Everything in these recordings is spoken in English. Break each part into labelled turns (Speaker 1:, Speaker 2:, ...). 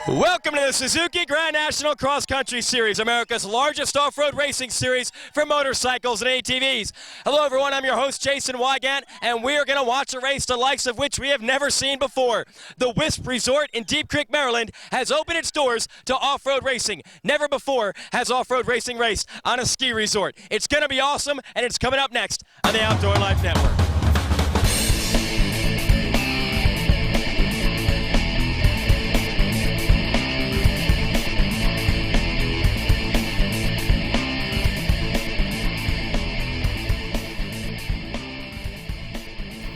Speaker 1: Welcome to the Suzuki Grand National Cross Country Series, America's largest off-road racing series for motorcycles and ATVs. Hello everyone, I'm your host Jason Wygant, and we are going to watch a race the likes of which we have never seen before. The Wisp Resort in Deep Creek, Maryland has opened its doors to off-road racing. Never before has off-road racing raced on a ski resort. It's going to be awesome, and it's coming up next on the Outdoor Life Network.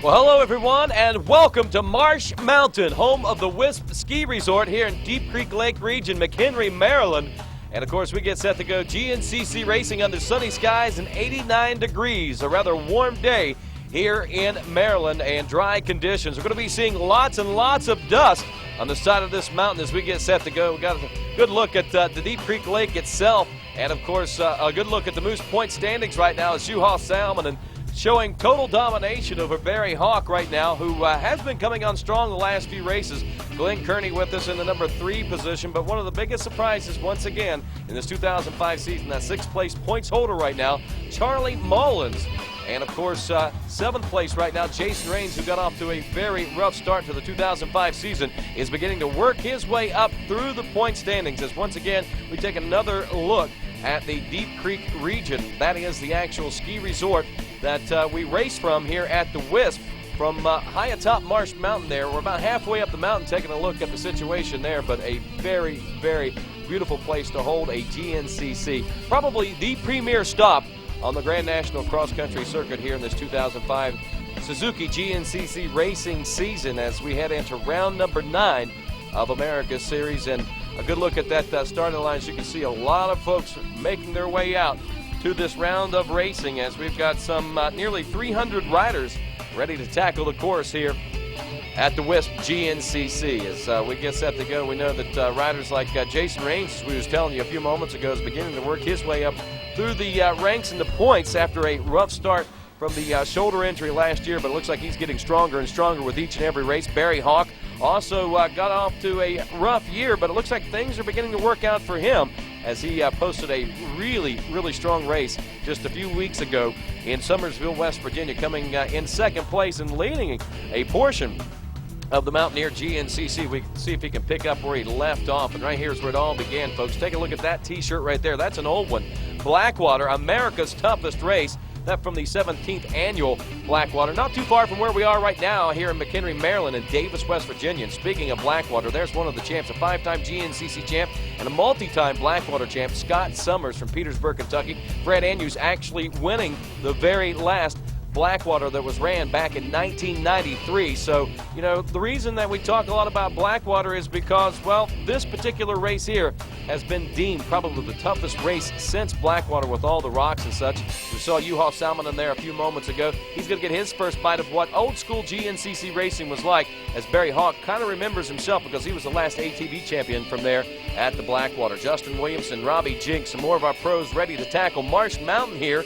Speaker 2: Well, hello everyone, and welcome to Marsh Mountain, home of the Wisp Ski Resort here in Deep Creek Lake region, McCleary, Maryland. And of course, we get set to go GNCC racing under sunny skies and 89 degrees, a rather warm day here in Maryland, and dry conditions. We're going to be seeing lots and lots of dust on the side of this mountain as we get set to go. We got a good look at the Deep Creek Lake itself, and of course, a good look at the Moose Point standings right now as Salminen showing total domination over Barry Hawk right now, who has been coming on strong the last few races. Glenn Kearney with us in the number 3 position, but one of the biggest surprises once again in this 2005 season, that 6th place points holder right now, Charlie Mullins. And of course, 7th place right now, Jason Raines, who got off to a very rough start to the 2005 season, is beginning to work his way up through the point standings as once again we take another look at the Deep Creek region. That is the actual ski resort that we race from here at the Wisp from high atop Marsh Mountain there. We're about halfway up the mountain taking a look at the situation there, but a very, very beautiful place to hold a GNCC. Probably the premier stop on the Grand National Cross Country Circuit here in this 2005 Suzuki GNCC racing season as we head into round number 9 of America's Series. And a good look at that starting line. As you can see, a lot of folks making their way out to this round of racing as we've got some nearly 300 riders ready to tackle the course here at the Wisp GNCC. As we get set to go, we know that riders like Jason Raines, as we was telling you a few moments ago, is beginning to work his way up through the ranks and the points after a rough start from the shoulder injury last year, but it looks like he's getting stronger and stronger with each and every race. Barry Hawk also got off to a rough year, but it looks like things are beginning to work out for him as he posted a really, really strong race just a few weeks ago in Summersville, West Virginia, coming in 2nd place and leading a portion of the Mountaineer GNCC. We can see if he can pick up where he left off, and right here is where it all began, folks. Take a look at that t-shirt right there. That's an old one. Blackwater, America's toughest race. That from the 17th annual Blackwater. Not too far from where we are right now here in McCleary, Maryland, and Davis, West Virginia. And speaking of Blackwater, there's one of the champs, a 5-time GNCC champ and a multi-time Blackwater champ, Scott Summers from Petersburg, Kentucky. Fred Andrews actually winning the very last Blackwater that was ran back in 1993. So, you know, the reason that we talk a lot about Blackwater is because, well, this particular race here has been deemed probably the toughest race since Blackwater with all the rocks and such. We saw Salminen there a few moments ago. He's going to get his first bite of what old school GNCC racing was like, as Barry Hawk kind of remembers himself because he was the last ATV champion from there at the Blackwater. Justin Williamson, Robbie Jinks, some more of our pros ready to tackle Marsh Mountain here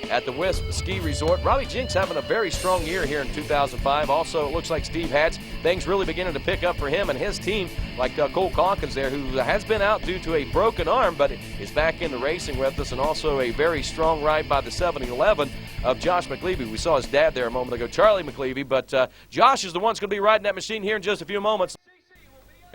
Speaker 2: at the Wisp Ski Resort. Robbie Jinks having a very strong year here in 2005. Also, it looks like Steve Hatch, things really beginning to pick up for him and his team, like Cole Calkins there, who has been out due to a broken arm, but is back in the racing with us, and also a very strong ride by the 7-11 of Josh McCleary. We saw his dad there a moment ago, Charlie McCleary, but Josh is the one that's going to be riding that machine here in just a few moments.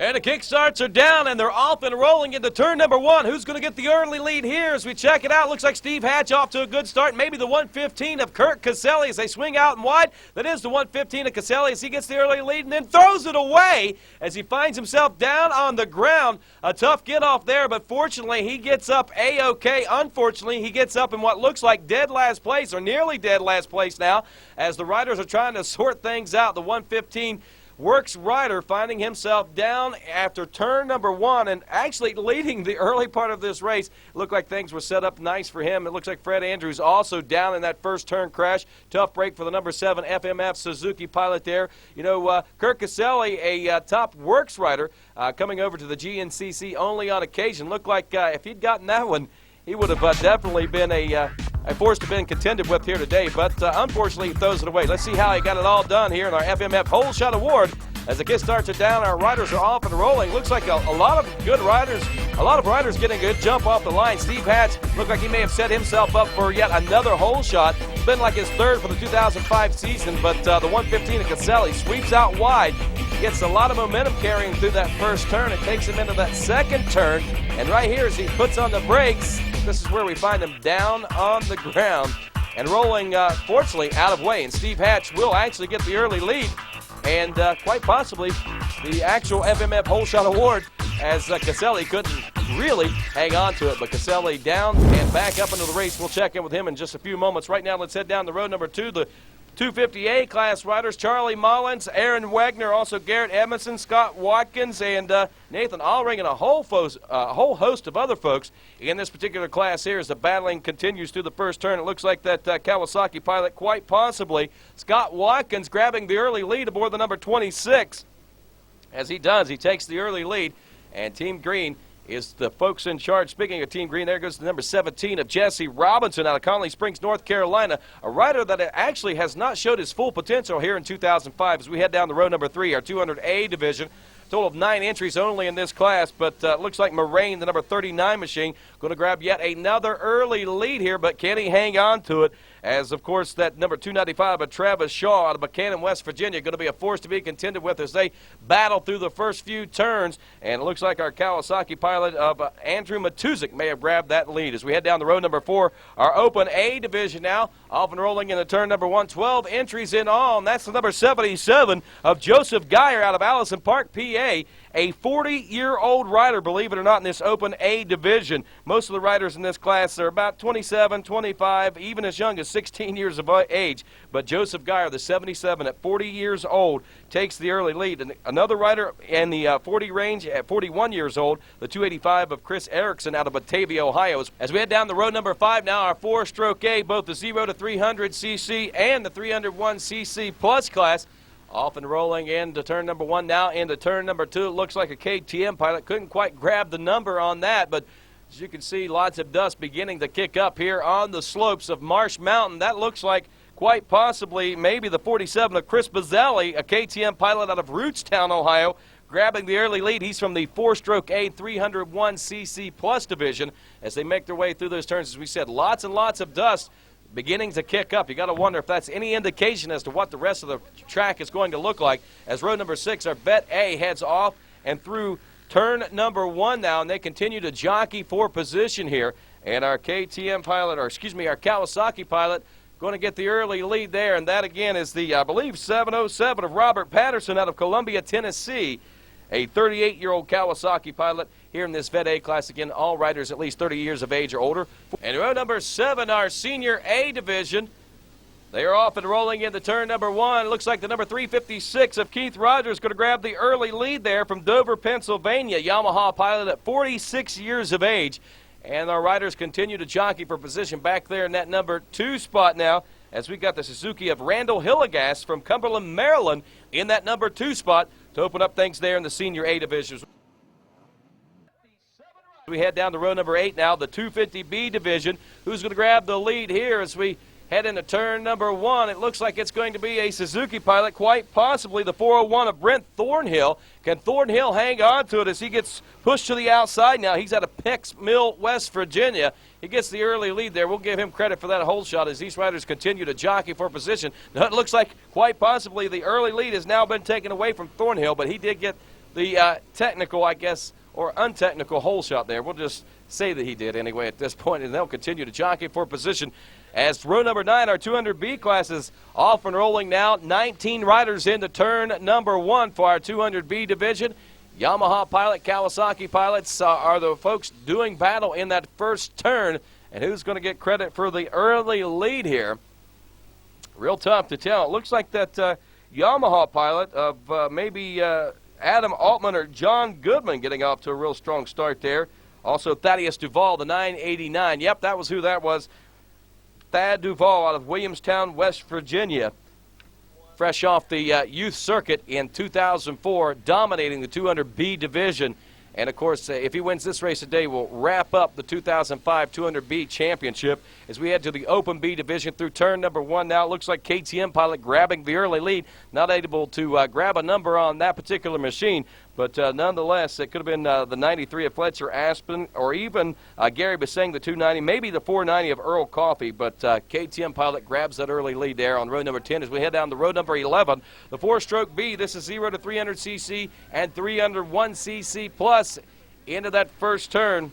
Speaker 2: And the kickstarts are down, and they're off and rolling into turn number 1. Who's going to get the early lead here as we check it out? Looks like Steve Hatch off to a good start. Maybe the 115 of Kirk Caselli as they swing out and wide. That is the 115 of Caselli as he gets the early lead and then throws it away as he finds himself down on the ground. A tough get off there, but fortunately he gets up A-OK. Unfortunately, he gets up in what looks like dead last place, or nearly dead last place now, as the riders are trying to sort things out. The 115 Works rider finding himself down after turn number 1 and actually leading the early part of this race. It looked like things were set up nice for him. It looks like Fred Andrews also down in that first turn crash. Tough break for the number 7 FMF Suzuki pilot there. You know, Kirk Caselli, a top Works rider, coming over to the GNCC only on occasion. Looked like if he'd gotten that one, he would have definitely been a force to be contended with here today, but unfortunately he throws it away. Let's see how he got it all done here in our FMF Holeshot Award As the kick starts it down, our riders are off and rolling. Looks like a lot of good riders, a lot of riders getting a good jump off the line. Steve Hatch looked like he may have set himself up for yet another hole shot. It's been like his third for the 2005 season, but the 115 of Caselli sweeps out wide. Gets a lot of momentum carrying through that first turn. It takes him into that second turn. And right here, as he puts on the brakes, this is where we find him down on the ground and rolling, fortunately, out of way. And Steve Hatch will actually get the early lead and quite possibly the actual FMF Holeshot Award, as Caselli couldn't really hang on to it. But Caselli down and back up into the race. We'll check in with him in just a few moments. Right now, let's head down the road number 2, the 250A class riders. Charlie Mullins, Aaron Wagner, also Garrett Edmondson, Scott Watkins, and Nathan Allring, and a whole host of other folks in this particular class here as the battling continues through the first turn. It looks like that Kawasaki pilot, quite possibly Scott Watkins, grabbing the early lead aboard the number 26. As he does, he takes the early lead, and Team Green is the folks in charge. Speaking of Team Green, there goes the number 17 of Jesse Robinson out of Connelly Springs, North Carolina, a rider that actually has not showed his full potential here in 2005. As we head down the road number 3, our 200A division. Total of 9 entries only in this class, but looks like Moraine, the number 39 machine, going to grab yet another early lead here, but can he hang on to it? As, of course, that number 295 of Travis Shaw out of Buchanan, West Virginia, going to be a force to be contended with as they battle through the first few turns. And it looks like our Kawasaki pilot of Andrew Matuzik may have grabbed that lead. As we head down the road number 4, our Open A division now, off and rolling in the turn number 1, 12 entries in all, and that's the number 77 of Joseph Geyer out of Allison Park, PA. A 40-year-old rider, believe it or not, in this Open A division. Most of the riders in this class are about 27, 25, even as young as 16 years of age. But Joseph Geyer, the 77 at 40 years old, takes the early lead. And another rider in the 40 range at 41 years old, the 285 of Chris Erickson out of Batavia, Ohio. As we head down the road number 5 now, our 4-stroke A, both the 0 to 300cc and the 301cc plus class. Off and rolling into turn number 1 now, into turn number 2. It looks like a KTM pilot couldn't quite grab the number on that, but as you can see, lots of dust beginning to kick up here on the slopes of Marsh Mountain. That looks like quite possibly maybe the 47 of Chris Bazzelli, a KTM pilot out of Rootstown, Ohio, grabbing the early lead. He's from the 4-stroke A 301cc plus division as they make their way through those turns. As we said, lots and lots of dust beginning to kick up. You got to wonder if that's any indication as to what the rest of the track is going to look like. As road number 6, our Bet A heads off and through turn number 1 now, and they continue to jockey for position here. And our KTM pilot, or excuse me, our Kawasaki pilot, going to get the early lead there. And that again is the, I believe, 707 of Robert Patterson out of Columbia, Tennessee. A 38-year-old Kawasaki pilot here in this Vet A class. Again, all riders at least 30 years of age or older. And row number 7, our Senior A division. They are off and rolling into turn number 1. Looks like the number 356 of Keith Rogers going to grab the early lead there from Dover, Pennsylvania. Yamaha pilot at 46 years of age. And our riders continue to jockey for position back there in that number 2 spot now, as we got the Suzuki of Randall Hillegas from Cumberland, Maryland in that number 2 spot to open up things there in the Senior A divisions. We head down to row number 8 now, the 250B division. Who's going to grab the lead here as we head into turn number 1? It looks like it's going to be a Suzuki pilot, quite possibly the 401 of Brent Thornhill. Can Thornhill hang on to it as he gets pushed to the outside now? He's out of Peck's Mill, West Virginia. He gets the early lead there. We'll give him credit for that hole shot as these riders continue to jockey for position. Now, it looks like quite possibly the early lead has now been taken away from Thornhill, but he did get the technical, I guess, or untechnical hole shot there. We'll just say that he did anyway at this point, and they'll continue to jockey for position. As row number 9, our 200B class is off and rolling now. 19 riders into turn number 1 for our 200B division. Yamaha pilot, Kawasaki pilots are the folks doing battle in that first turn. And who's going to get credit for the early lead here? Real tough to tell. It looks like that Yamaha pilot of maybe Adam Altman or John Goodman getting off to a real strong start there. Also Thaddeus Duvall, the 989. Yep, that was who that was. Thad Duvall out of Williamstown, West Virginia. Fresh off the youth circuit in 2004, dominating the 200B division. And, of course, if he wins this race today, we'll wrap up the 2005 200B championship as we head to the Open B division through turn number 1 now. It looks like KTM pilot grabbing the early lead, not able to grab a number on that particular machine. But nonetheless, it could have been the 93 of Fletcher Aspen or even Gary Bisseng, the 290, maybe the 490 of Earl Coffey. But KTM pilot grabs that early lead there on row number 10 as we head down to row number 11. The 4-stroke B, this is 0 to 300cc and 301cc plus into that first turn.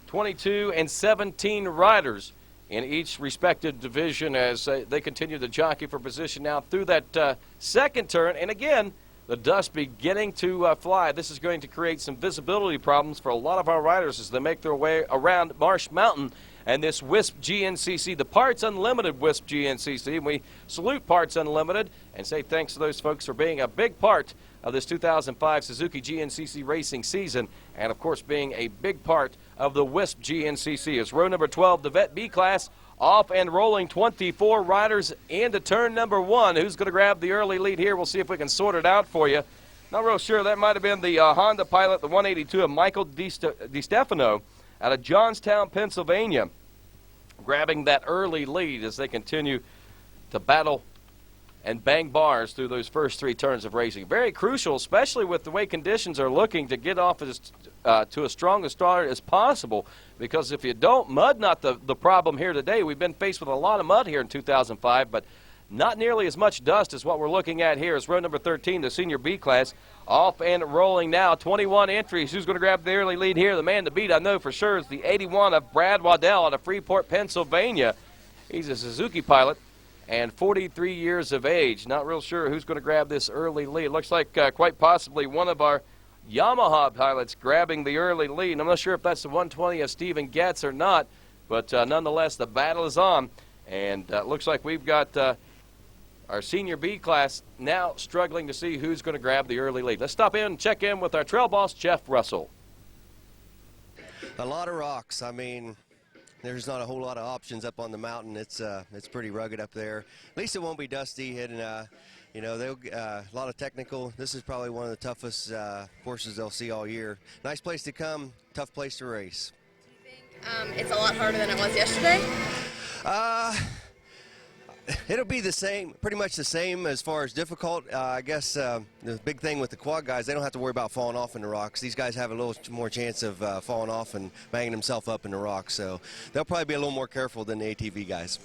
Speaker 2: 22 and 17 riders in each respective division as they continue to jockey for position now through that second turn. And again, the dust beginning to fly. This is going to create some visibility problems for a lot of our riders as they make their way around Marsh Mountain and this Wisp GNCC, the Parts Unlimited Wisp GNCC. And we salute Parts Unlimited and say thanks to those folks for being a big part of this 2005 Suzuki GNCC racing season and, of course, being a big part of the Wisp GNCC. As row number 12, the Vet B class, off and rolling, 24 riders into turn number 1. Who's going to grab the early lead here? We'll see if we can sort it out for you. Not real sure. That might have been the Honda pilot, the 182 of Michael DiStefano out of Johnstown, Pennsylvania, grabbing that early lead as they continue to battle and bang bars through those first 3 turns of racing. Very crucial, especially with the way conditions are looking, to get off to as strong a start as possible, because if you don't, mud not the problem here today. We've been faced with a lot of mud here in 2005, but not nearly as much dust as what we're looking at here. Is row number 13, the senior B class, off and rolling now. 21 entries. Who's going to grab the early lead here? The man to beat, I know for sure, is the 81 of Brad Waddell out of Freeport, Pennsylvania. He's a Suzuki pilot and 43 years of age. Not real sure who's going to grab this early lead. Looks like quite possibly one of our Yamaha pilots grabbing the early lead. I'm not sure if that's the 120 of Stephen Getz or not, but nonetheless, the battle is on. And looks like we've got our senior B class now struggling to see who's going to grab the early lead. Let's stop in and check in with our trail boss, Jeff Russell.
Speaker 3: A lot of rocks. I mean, there's not a whole lot of options up on the mountain. It's pretty rugged up there. At least it won't be dusty, and you know, they'll a lot of technical. This is probably one of the toughest courses they'll see all year. Nice place to come, tough place to race.
Speaker 4: Do you think it's a lot harder than it was yesterday?
Speaker 3: It'll be the same, pretty much the same as far as difficult. I guess the big thing with the quad guys, they don't have to worry about falling off in the rocks. These guys have a little more chance of falling off and banging themselves up in the rocks, so they'll probably be a little more careful than the ATV guys.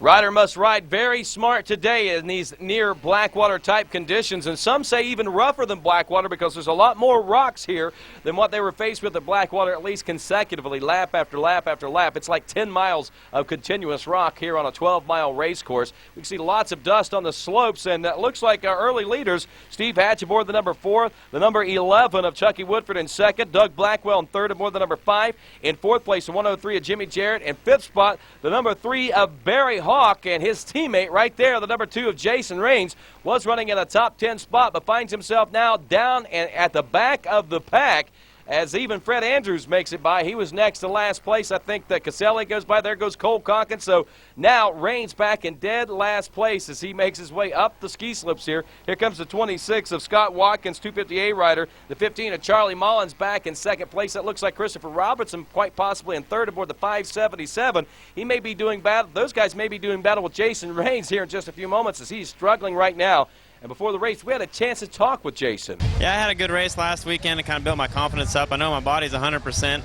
Speaker 2: Rider must ride very smart today in these near Blackwater type conditions, and some say even rougher than Blackwater, because there's a lot more rocks here than what they were faced with at Blackwater, at least consecutively, lap after lap after lap. It's like 10 miles of continuous rock here on a 12-mile race course. We can see lots of dust on the slopes, and it looks like our early leaders, Steve Hatch aboard the number 4, the number 11 of Chucky Woodford in second, Doug Blackwell in third aboard the number 5, in fourth place the 103 of Jimmy Jarrett, in fifth spot the number 3 of Barry Hawk, and his teammate right there, the number 2 of Jason Raines, was running in a top 10 spot, but finds himself now down and at the back of the pack as even Fred Andrews makes it by. He was next to last place. I think that Caselli goes by. There goes Cole Conkin. So now Raines back in dead last place as he makes his way up the ski slips here. Here comes the 26 of Scott Watkins, 250A rider. The 15 of Charlie Mullins back in second place. That looks like Christopher Robertson quite possibly in third aboard the 577. He may be doing battle. Those guys may be doing battle with Jason Raines here in just a few moments as he's struggling right now. And before the race, we had a chance to talk with Jason.
Speaker 5: Yeah, I had a good race last weekend and kind of built my confidence up. I know my body's 100%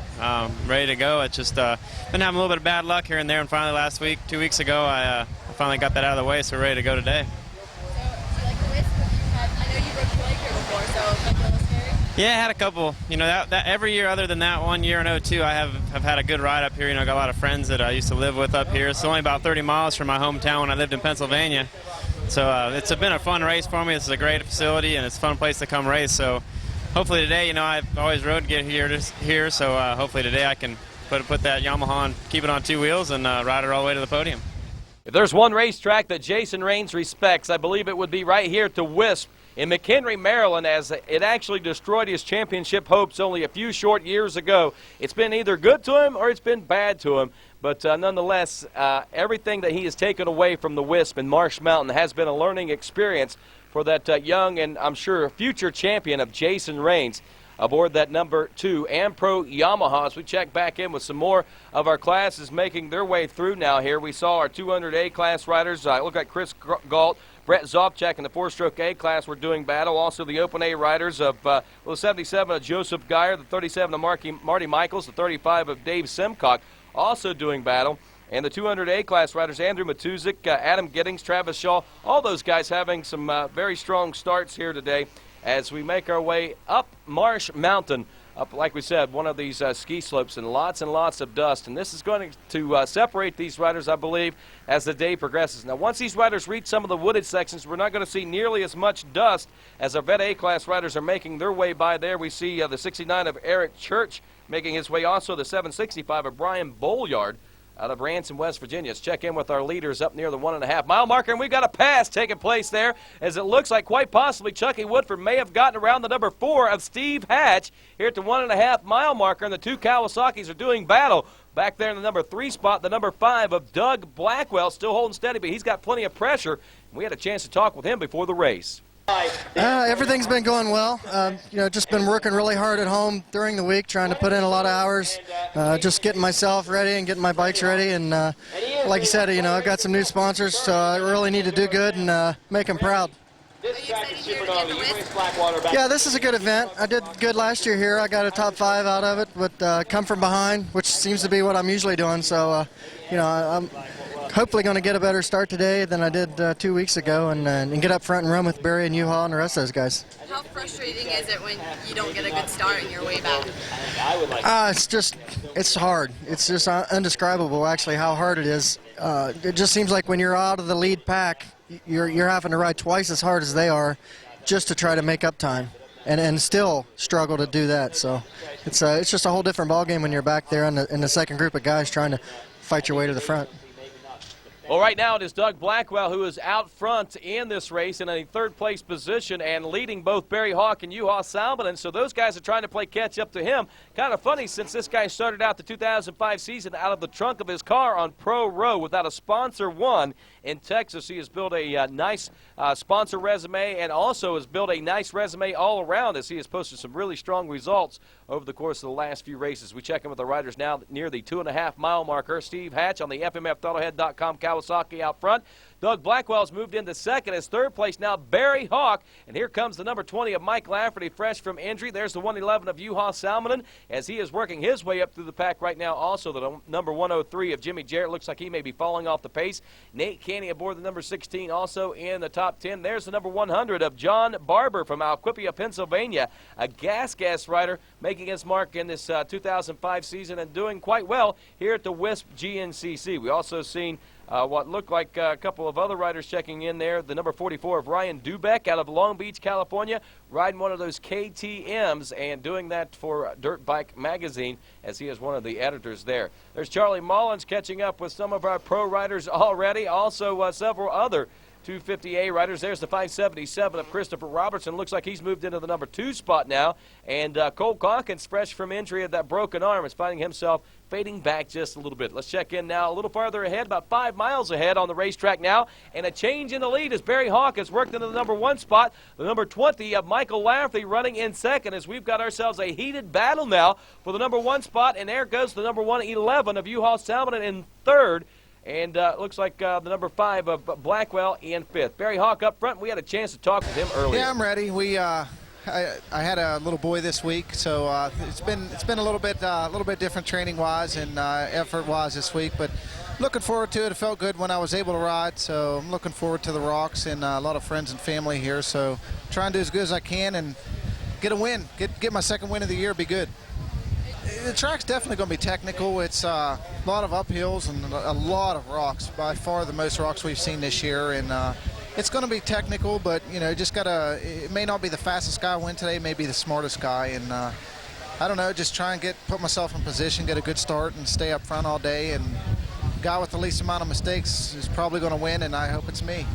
Speaker 5: ready to go. It's just been having a little bit of bad luck here and there, and finally last week, 2 weeks ago, I finally got that out of the way, so we're ready to go today.
Speaker 4: So, do you like the Wisp? I know you rode the lake here before, so like a little scary?
Speaker 5: Yeah, I had a couple. You know, that every year other than that 1 year in 02, I have had a good ride up here. You know, I got a lot of friends that I used to live with up here. It's only about 30 miles from my hometown when I lived in Pennsylvania. So it's been a fun race for me. This is a great facility, and it's a fun place to come race. So hopefully today, you know, I've always rode to get here. So hopefully today I can put that Yamaha on, keep it on 2 wheels, and ride it all the way to the podium.
Speaker 2: If there's one racetrack that Jason Raines respects, I believe it would be right here at the Wisp in McHenry, Maryland, as it actually destroyed his championship hopes only a few short years ago. It's been either good to him or it's been bad to him. But nonetheless, everything that he has taken away from the Wisp in Marsh Mountain has been a learning experience for that young and I'm sure future champion of Jason Raines aboard that number 2 Ampro Yamaha. As we check back in with some more of our classes making their way through now here. We saw our 200A class riders. Look like Chris Galt, Brett Zopchak in the 4-stroke A class were doing battle. Also the Open A riders of the 77 of Joseph Geyer, the 37 of Marty Michaels, the 35 of Dave Simcock also doing battle. And the 200A class riders, Andrew Matuzik, Adam Giddings, Travis Shaw, all those guys having some very strong starts here today as we make our way up Marsh Mountain, up, like we said, one of these ski slopes, and lots of dust. And this is going to separate these riders, I believe, as the day progresses. Now, once these riders reach some of the wooded sections, we're not going to see nearly as much dust as our Vet A-class riders are making their way by there. We see the 69 of Eric Church making his way, also the 765 of Brian Bolyard out of Ransom, West Virginia. Let's check in with our leaders up near the 1.5 mile marker, and we've got a pass taking place there as it looks like quite possibly Chucky Woodford may have gotten around the number 4 of Steve Hatch here at the 1.5 mile marker, and the 2 Kawasaki's are doing battle. Back there in the number 3 spot, the number 5 of Doug Blackwell still holding steady, but he's got plenty of pressure. We had a chance to talk with him before the race.
Speaker 6: Everything's been going well. Just been working really hard at home during the week, trying to put in a lot of hours, just getting myself ready and getting my bikes ready. And like you said, I've got some new sponsors, so I really need to do good and make them proud. Yeah, this is a good event. I did good last year here. I got a top 5 out of it, but come from behind, which seems to be what I'm usually doing. So, I'm hopefully going to get a better start today than I did 2 weeks ago and get up front and run with Barry and U-Haul and the rest of those guys.
Speaker 4: How frustrating is it when you don't get a good start and you're way back?
Speaker 6: It's hard. It's just undescribable actually how hard it is. It just seems like when you're out of the lead pack, you're having to ride twice as hard as they are just to try to make up time and still struggle to do that. So it's just a whole different ballgame when you're back there in the second group of guys trying to fight your way to the front.
Speaker 2: Well, right now it is Doug Blackwell who is out front in this race in a third-place position and leading both Barry Hawk and Juha Salminen. So those guys are trying to play catch-up to him. Kind of funny since this guy started out the 2005 season out of the trunk of his car on Pro Row without a sponsor won in Texas. He has built a nice sponsor resume and also has built a nice resume all around as he has posted some really strong results over the course of the last few races. We check in with the riders now near the 2.5 mile marker. Steve Hatch on the FMFThoroughead.com Kawasaki out front. Doug Blackwell's moved into second as third place now Barry Hawk. And here comes the number 20 of Mike Lafferty fresh from injury. There's the 111 of Juha Salminen as he is working his way up through the pack right now. Also the number 103 of Jimmy Jarrett looks like he may be falling off the pace. Nate Canny aboard the number 16 also in the top 10. There's the number 100 of John Barber from Alquipia, Pennsylvania. A gas rider making his mark in this 2005 season and doing quite well here at the Wisp GNCC. We also seen what looked like a couple of other riders checking in there. The number 44 of Ryan Dubeck out of Long Beach, California, riding one of those KTMs and doing that for Dirt Bike Magazine as he is one of the editors there. There's Charlie Mullins catching up with some of our pro riders already. Also several other 250A riders. There's the 577 of Christopher Robertson. Looks like he's moved into the number 2 spot now. And Cole Calkins, fresh from injury of that broken arm, is finding himself fading back just a little bit. Let's check in now a little farther ahead, about 5 miles ahead on the racetrack now. And a change in the lead as Barry Hawk has worked into the number 1 spot. The number 20 of Michael Lafferty running in second as we've got ourselves a heated battle now for the number 1 spot. And there goes the number 111 of Juha Salminen in third. And looks like the number 5 of Blackwell in 5th. Barry Hawk up front. We had a chance to talk with him earlier.
Speaker 7: Yeah, I'm ready. I had a little boy this week, so it's been a little bit different training-wise and effort-wise this week. But looking forward to it. It felt good when I was able to ride, so I'm looking forward to the rocks and a lot of friends and family here. So trying to do as good as I can and get a win, get my second win of the year, be good. The track's definitely going to be technical. It's a lot of uphills and a lot of rocks, by far the most rocks we've seen this year. And it's going to be technical, but, just got to, it may not be the fastest guy win today, it may be the smartest guy. And I don't know, just try and put myself in position, get a good start, and stay up front all day. And guy with the least amount of mistakes is probably going to win, and I hope it's me.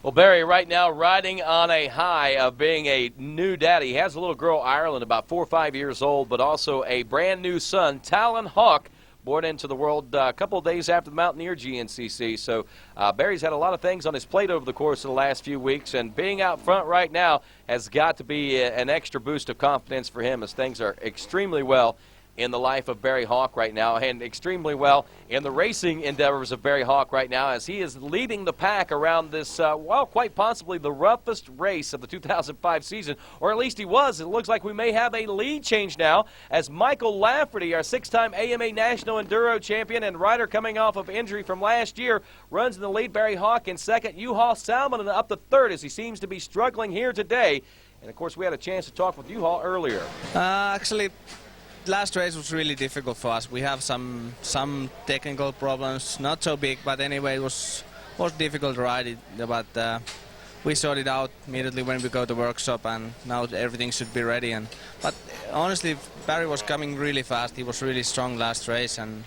Speaker 2: Well, Barry right now riding on a high of being a new daddy. He has a little girl, Ireland, about 4 or 5 years old, but also a brand new son, Talon Hawk, born into the world a couple of days after the Mountaineer GNCC. So Barry's had a lot of things on his plate over the course of the last few weeks, and being out front right now has got to be an extra boost of confidence for him, as things are extremely well in the life of Barry Hawk right now, and extremely well in the racing endeavors of Barry Hawk right now, as he is leading the pack around this, well, quite possibly the roughest race of the 2005 season, or at least he was. It looks like we may have a lead change now, as Michael Lafferty, our 6-time AMA National Enduro champion and rider coming off of injury from last year, runs in the lead. Barry Hawk in second. Salminen up to third, as he seems to be struggling here today. And, of course, we had a chance to talk with Juha earlier.
Speaker 8: Actually, last race was really difficult for us. We have some technical problems, not so big, but anyway, it was difficult to ride it. But we sorted it out immediately when we go to the workshop, and now everything should be ready. But honestly, Barry was coming really fast. He was really strong last race, and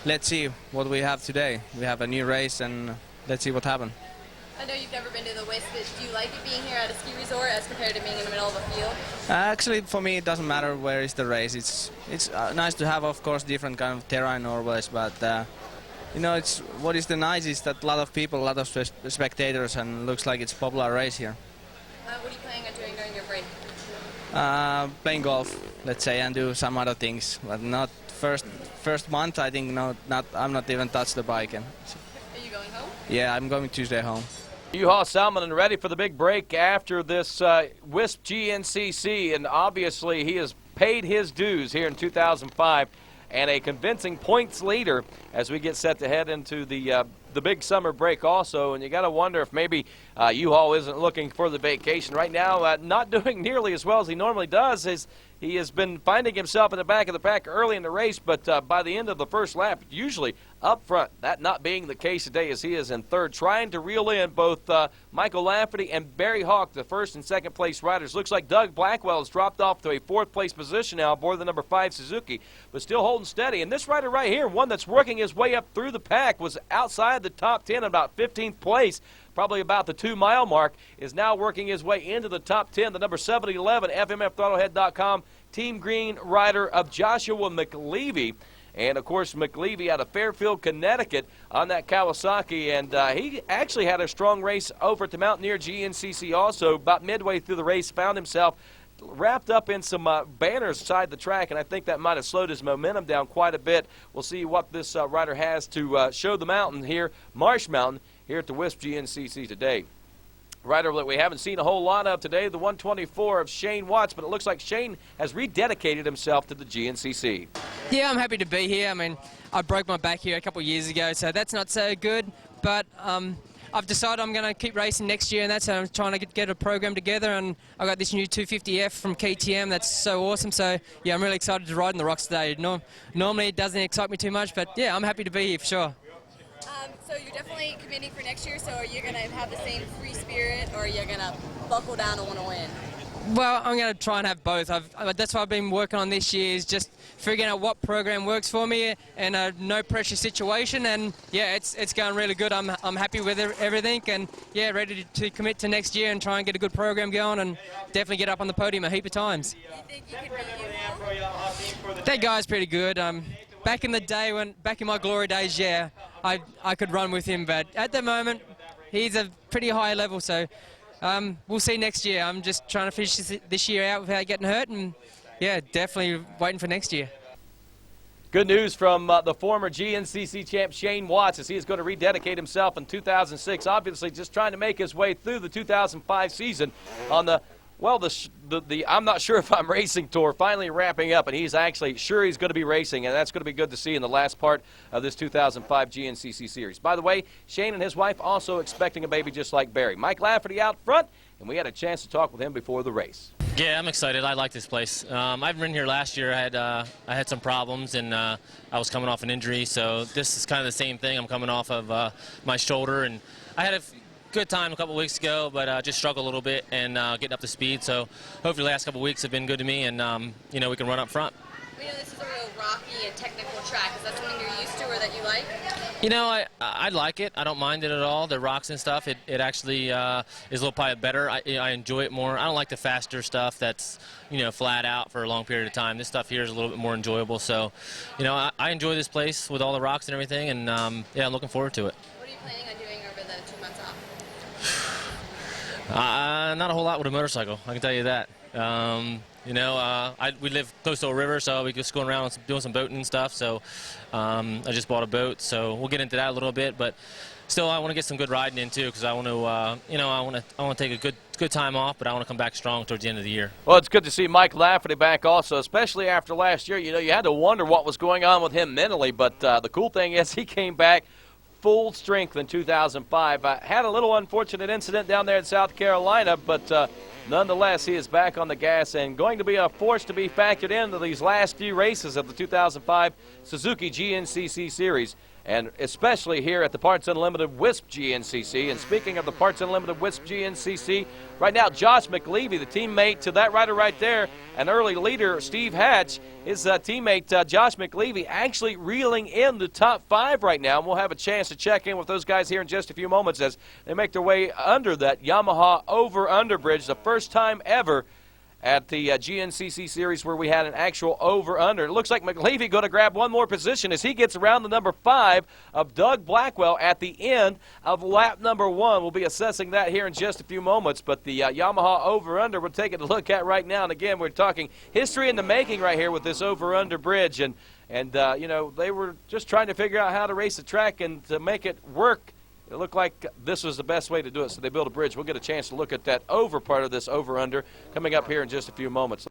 Speaker 8: let's see what we have today. We have a new race, and let's see what happens.
Speaker 4: I know you've never been to the Wisp, but do you like it being here at a ski resort as compared to being in the middle of a field?
Speaker 8: Actually, for me, it doesn't matter where is the race. It's nice to have, of course, different kind of terrain always, but you know, what is the nice is that a lot of people, a lot of spectators, and looks like it's a popular race here.
Speaker 4: What are you planning on doing during your break?
Speaker 8: Playing golf, let's say, and do some other things, but not first month. I think I'm not even touched the bike.
Speaker 4: Are you going home?
Speaker 8: Yeah, I'm going Tuesday home.
Speaker 2: Juha Salminen ready for the big break after this Wisp GNCC, and obviously he has paid his dues here in 2005, and a convincing points leader as we get set to head into the big summer break also. And you got to wonder if maybe Juha isn't looking for the vacation right now, not doing nearly as well as he normally does. He has been finding himself in the back of the pack early in the race, but by the end of the first lap, usually up front. That not being the case today, as he is in third, trying to reel in both Michael Lafferty and Barry Hawk, the first and second place riders. Looks like Doug Blackwell has dropped off to a fourth place position now aboard the number 5 Suzuki, but still holding steady. And this rider right here, one that's working his way up through the pack, was outside the top 10 in about 15th place, probably about the 2-mile mark, is now working his way into the top 10. The number 711 FMFthrottlehead.com Team Green rider of Joshua McCleary. And, of course, McCleary out of Fairfield, Connecticut on that Kawasaki. And he actually had a strong race over at the Mountaineer GNCC also. About midway through the race, found himself wrapped up in some banners side the track, and I think that might have slowed his momentum down quite a bit. We'll see what this rider has to show the mountain here, Marsh Mountain, here at the Wisp GNCC today. Rider that we haven't seen a whole lot of today, the 124 of Shane Watts, but it looks like Shane has rededicated himself to the GNCC.
Speaker 9: Yeah, I'm happy to be here. I mean, I broke my back here a couple of years ago, so that's not so good, but I've decided I'm going to keep racing next year, and that's how I'm trying to get a program together. And I got this new 250F from KTM. That's so awesome. So yeah, I'm really excited to ride in the rocks today. Normally it doesn't excite me too much, but yeah, I'm happy to be here for sure.
Speaker 4: So you're definitely committing for next year. So are you going to have the same free spirit, or are you going to buckle down and want to win?
Speaker 9: Well, I'm going to try and have both. That's what I've been working on this year, is just figuring out what program works for me in a no-pressure situation. And yeah, it's going really good. I'm happy with everything, and yeah, ready to commit to next year and try and get a good program going, and definitely get up on the podium a heap of times.
Speaker 4: Do you think you can beat him?
Speaker 9: That guy's pretty good. Back in the day, back in my glory days, yeah, I could run with him, but at the moment, he's a pretty high level. So. We'll see next year. I'm just trying to finish this year out without getting hurt, and yeah, definitely waiting for next year.
Speaker 2: Good news from the former GNCC champ Shane Watts, as he is going to rededicate himself in 2006. Obviously just trying to make his way through the 2005 season on the I'm not sure if I'm racing tour finally wrapping up, and he's actually sure he's going to be racing, and that's going to be good to see in the last part of this 2005 GNCC series. By the way, Shane and his wife also expecting a baby just like Barry. Mike Lafferty out front, and we had a chance to talk with him before the race.
Speaker 10: Yeah, I'm excited. I like this place. I've been here last year. I had some problems, and I was coming off an injury, so this is kind of the same thing. I'm coming off of my shoulder, and I had a good time a couple weeks ago, but just struggled a little bit and getting up to speed. So hopefully the last couple weeks have been good to me, and you know, we can run up front.
Speaker 4: We know this is a real rocky and technical track. Is that something you're used to or that you like?
Speaker 10: You know, I like it. I don't mind it at all. The rocks and stuff, it actually is a little probably better. I enjoy it more. I don't like the faster stuff that's, you know, flat out for a long period of time. This stuff here is a little bit more enjoyable. So, you know, I enjoy this place with all the rocks and everything, and yeah, I'm looking forward to it.
Speaker 4: What are you planning on doing over the 2 months off?
Speaker 10: Not a whole lot with a motorcycle, I can tell you that. You know, we live close to a river, so we just going around doing some boating and stuff. So I just bought a boat, so we'll get into that a little bit. But still, I want to get some good riding in too, because I want to, you know, I want to take a good time off, but I want to come back strong towards the end of the year.
Speaker 2: Well, it's good to see Mike Lafferty back also, especially after last year. You know, you had to wonder what was going on with him mentally, but the cool thing is he came back full strength in 2005. Had a little unfortunate incident down there in South Carolina, but nonetheless, he is back on the gas and going to be a force to be factored into these last few races of the 2005 Suzuki GNCC Series, and especially here at the Parts Unlimited Wisp GNCC. And speaking of the Parts Unlimited Wisp GNCC, right now Josh McCleary, the teammate to that rider right there, an early leader, Steve Hatch, his teammate Josh McCleary actually reeling in the top 5 right now. And we'll have a chance to check in with those guys here in just a few moments as they make their way under that Yamaha over-under bridge, the first time ever at the GNCC Series where we had an actual over-under. It looks like McCleary going to grab one more position as he gets around the number 5 of Doug Blackwell at the end of lap number 1. We'll be assessing that here in just a few moments, but the Yamaha over-under we're taking a look at right now. And again, we're talking history in the making right here with this over-under bridge. And you know, they were just trying to figure out how to race the track and to make it work. It looked like this was the best way to do it, so they built a bridge. We'll get a chance to look at that over part of this over-under coming up here in just a few moments.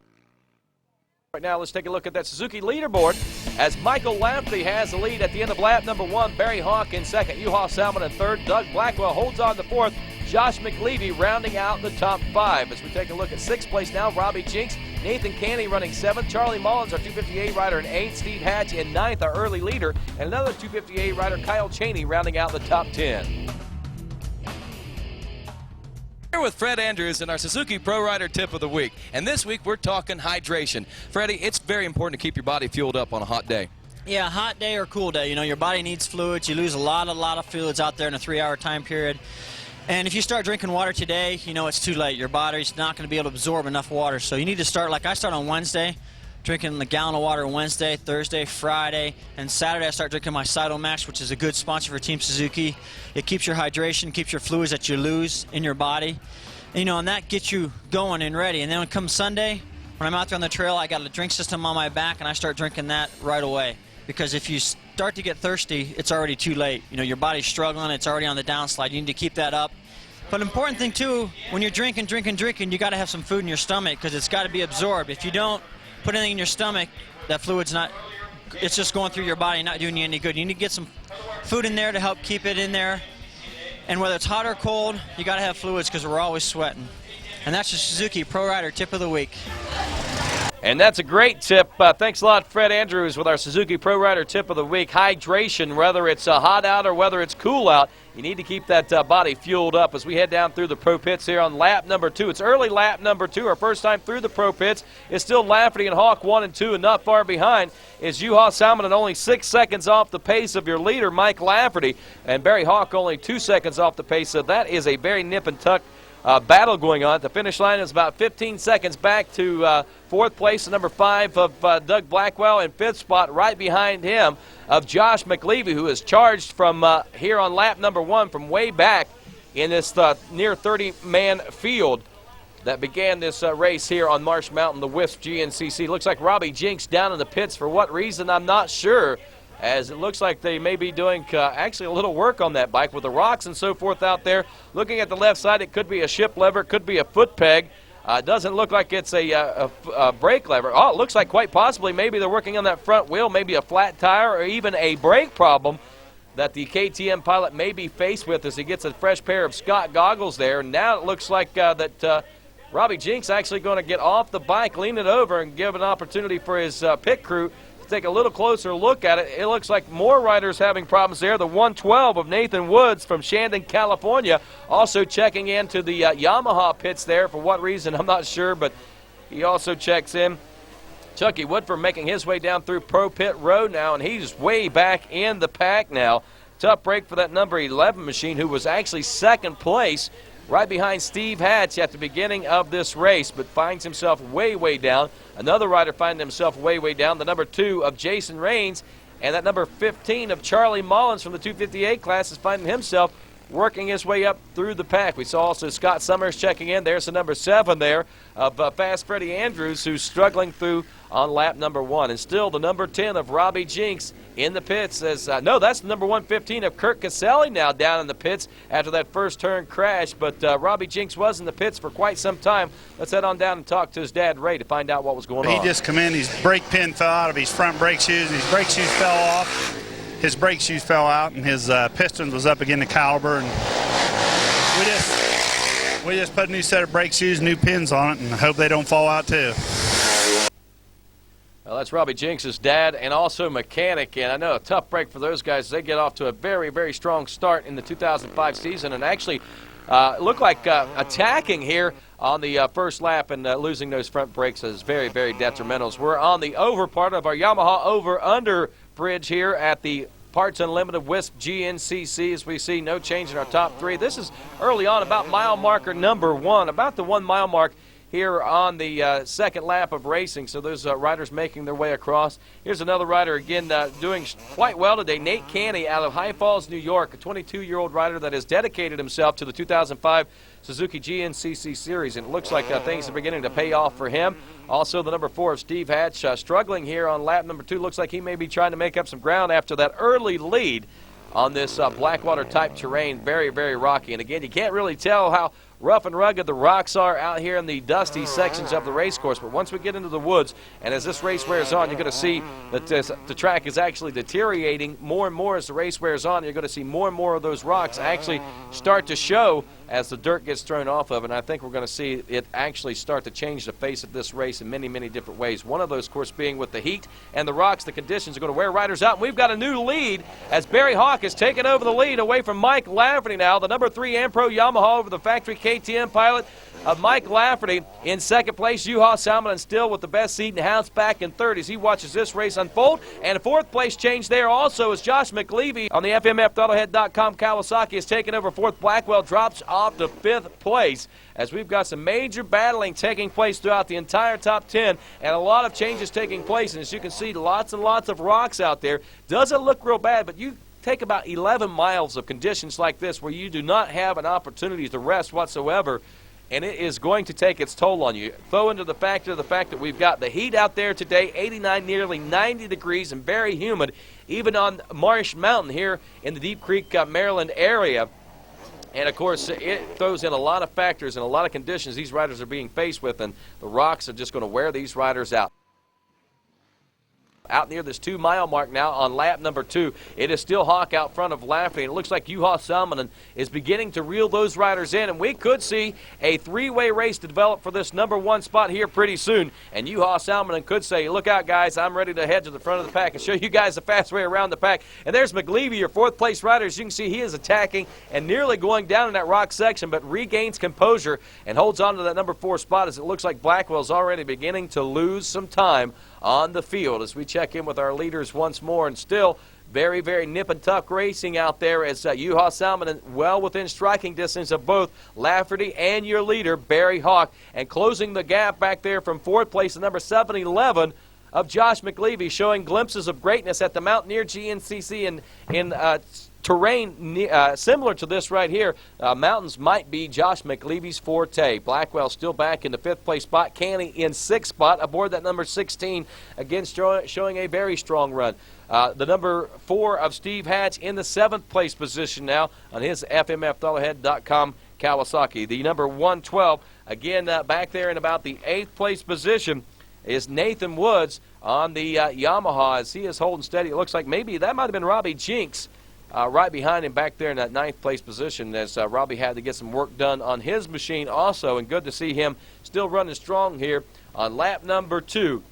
Speaker 2: Right now, let's take a look at that Suzuki leaderboard as Michael Lafferty has the lead at the end of lap number 1. Barry Hawk in second, Juha Salminen in third, Doug Blackwell holds on to fourth, Josh McCleary rounding out the top 5. As we take a look at 6th place now, Robbie Jinks, Nathan Canny running 7th, Charlie Mullins, our 258 rider in 8th, Steve Hatch in 9th, our early leader, and another 258 rider, Kyle Cheney, rounding out the top 10.
Speaker 11: Here with Fred Andrews and our Suzuki Pro Rider Tip of the Week. And this week we're talking hydration. Freddie, it's very important to keep your body fueled up on a hot day.
Speaker 12: Yeah, hot day or cool day. You know, your body needs fluids. You lose a lot of fluids out there in a 3-hour time period. And if you start drinking water today, you know it's too late. Your body's not going to be able to absorb enough water. So you need to start, like I start on Wednesday, drinking a gallon of water Wednesday, Thursday, Friday, and Saturday I start drinking my Cytomax, which is a good sponsor for Team Suzuki. It keeps your hydration, keeps your fluids that you lose in your body. You know, and that gets you going and ready. And then when it comes Sunday, when I'm out there on the trail, I got a drink system on my back, and I start drinking that right away. Because if you start to get thirsty, it's already too late. You know, your body's struggling, it's already on the downslide. You need to keep that up. But an important thing, too, when you're drinking, you got to have some food in your stomach because it's got to be absorbed. If you don't put anything in your stomach, that fluid's not, it's just going through your body, not doing you any good. You need to get some food in there to help keep it in there. And whether it's hot or cold, you got to have fluids because we're always sweating. And that's your Suzuki Pro Rider Tip of the Week.
Speaker 2: And that's a great tip. Thanks a lot, Fred Andrews, with our Suzuki Pro Rider Tip of the Week. Hydration, whether it's hot out or whether it's cool out, you need to keep that body fueled up as we head down through the pro pits here on lap number 2. It's early lap number 2, our first time through the pro pits. It's still Lafferty and Hawk 1 and 2, and not far behind is Juha Salminen, only 6 seconds off the pace of your leader, Mike Lafferty, and Barry Hawk only 2 seconds off the pace. So that is a very nip and tuck battle going on. The finish line is about 15 seconds back to 4th place, number 5 of Doug Blackwell, and 5th spot right behind him of Josh McCleary, who is charged from here on lap number 1 from way back in this near 30-man field that began this race here on Marsh Mountain, the Wisp GNCC. Looks like Robbie Jinks down in the pits. For what reason, I'm not sure, as it looks like they may be doing actually a little work on that bike with the rocks and so forth out there. Looking at the left side, it could be a ship lever, it could be a foot peg. It doesn't look like it's a brake lever. Oh, it looks like quite possibly maybe they're working on that front wheel, maybe a flat tire or even a brake problem that the KTM pilot may be faced with as he gets a fresh pair of Scott goggles there. Now it looks like that Robbie Jinks actually going to get off the bike, lean it over, and give an opportunity for his pit crew to take a little closer look at it. It looks like more riders having problems there. The 112 of Nathan Woods from Shandon, California, also checking into the Yamaha pits there. For what reason, I'm not sure, but he also checks in. Chucky Woodford making his way down through Pro Pit Road now, and he's way back in the pack now. Tough break for that number 11 machine, who was actually second place, right behind Steve Hatch at the beginning of this race, but finds himself way, way down. Another rider finding himself way, way down, the number 2 of Jason Raines, and that number 15 of Charlie Mullins from the 258 class is finding himself working his way up through the pack. We saw also Scott Summers checking in. There's the number 7 there of Fast Freddie Andrews, who's struggling through on lap number 1. And still the number 10 of Robbie Jinks in the pits. No, that's the number 115 of Kirk Caselli now down in the pits after that first turn crash. But Robbie Jinks was in the pits for quite some time. Let's head on down and talk to his dad, Ray, to find out what was going on.
Speaker 13: He just come in. His brake pin fell out of his front brake shoes. His brake shoes fell off. His brake shoes fell out, and his pistons was up against the caliper. And we just put a new set of brake shoes, new pins on it, and hope they don't fall out too.
Speaker 2: Well, that's Robbie Jinks' dad and also mechanic, and I know a tough break for those guys. They get off to a very, very strong start in the 2005 season and actually look like attacking here on the first lap, and losing those front brakes is very, very detrimental. We're on the over part of our Yamaha over-under bridge here at the Parts Unlimited Wisp GNCC, as we see no change in our top 3. This is early on, about mile marker number 1, about the 1 mile mark here on the second lap of racing. So those riders making their way across. Here's another rider, again, doing quite well today. Nate Canny out of High Falls, New York, a 22-year-old rider that has dedicated himself to the 2005 Suzuki GNCC Series, and it looks like things are beginning to pay off for him. Also, the number 4 of Steve Hatch struggling here on lap number 2. Looks like he may be trying to make up some ground after that early lead on this Blackwater-type terrain. Very, very rocky. And again, you can't really tell how rough and rugged the rocks are out here in the dusty sections of the race course. But once we get into the woods, and as this race wears on, you're going to see that the track is actually deteriorating more and more as the race wears on. You're going to see more and more of those rocks actually start to show as the dirt gets thrown off of it. And I think we're going to see it actually start to change the face of this race in many, many different ways. One of those, of course, being with the heat and the rocks. The conditions are going to wear riders out. And we've got a new lead as Barry Hawk has taken over the lead away from Mike Lafferty now. The number 3 Ampro Yamaha over the factory KTM pilot of Mike Lafferty. In second place, Juha Salminen still with the best seat and hounds back in third as he watches this race unfold. And a fourth place change there also as Josh McCleary on the FMFAutohead.com Kawasaki has taken over fourth. Blackwell drops off to fifth place as we've got some major battling taking place throughout the entire top 10 and a lot of changes taking place. And as you can see, lots and lots of rocks out there. Doesn't look real bad, but you take about 11 miles of conditions like this where you do not have an opportunity to rest whatsoever, and it is going to take its toll on you. Throw into the fact that we've got the heat out there today, 89, nearly 90 degrees, and very humid, even on Marsh Mountain here in the Deep Creek, Maryland area. And, of course, it throws in a lot of factors and a lot of conditions these riders are being faced with, and the rocks are just going to wear these riders out. Out near this 2 mile mark now on lap number 2. It is still Hawk out front of Lafferty. It looks like Juha Salminen is beginning to reel those riders in, and we could see a 3-way race to develop for this number 1 spot here pretty soon. And Juha Salminen could say, look out, guys, I'm ready to head to the front of the pack and show you guys the fast way around the pack. And there's McCleary, your 4th place rider. As you can see, he is attacking and nearly going down in that rock section, but regains composure and holds on to that number 4 spot as it looks like Blackwell's already beginning to lose some time on the field as we check in with our leaders once more. And still very, very nip and tuck racing out there as Juha Salminen well within striking distance of both Lafferty and your leader Barry Hawk, and closing the gap back there from 4th place to number 711 of Josh McCleary, showing glimpses of greatness at the Mountaineer GNCC in terrain similar to this right here. Mountains might be Josh McCleary's forte. Blackwell still back in the 5th place spot. Canny in 6th spot aboard that number 16, again showing a very strong run. The number 4 of Steve Hatch in the 7th place position now on his FMFAutohead.com Kawasaki. The number 112, again back there in about the 8th place position, is Nathan Woods on the Yamaha as he is holding steady. It looks like maybe that might have been Robbie Jinks right behind him back there in that 9th place position as Robbie had to get some work done on his machine also, and good to see him still running strong here on lap number 2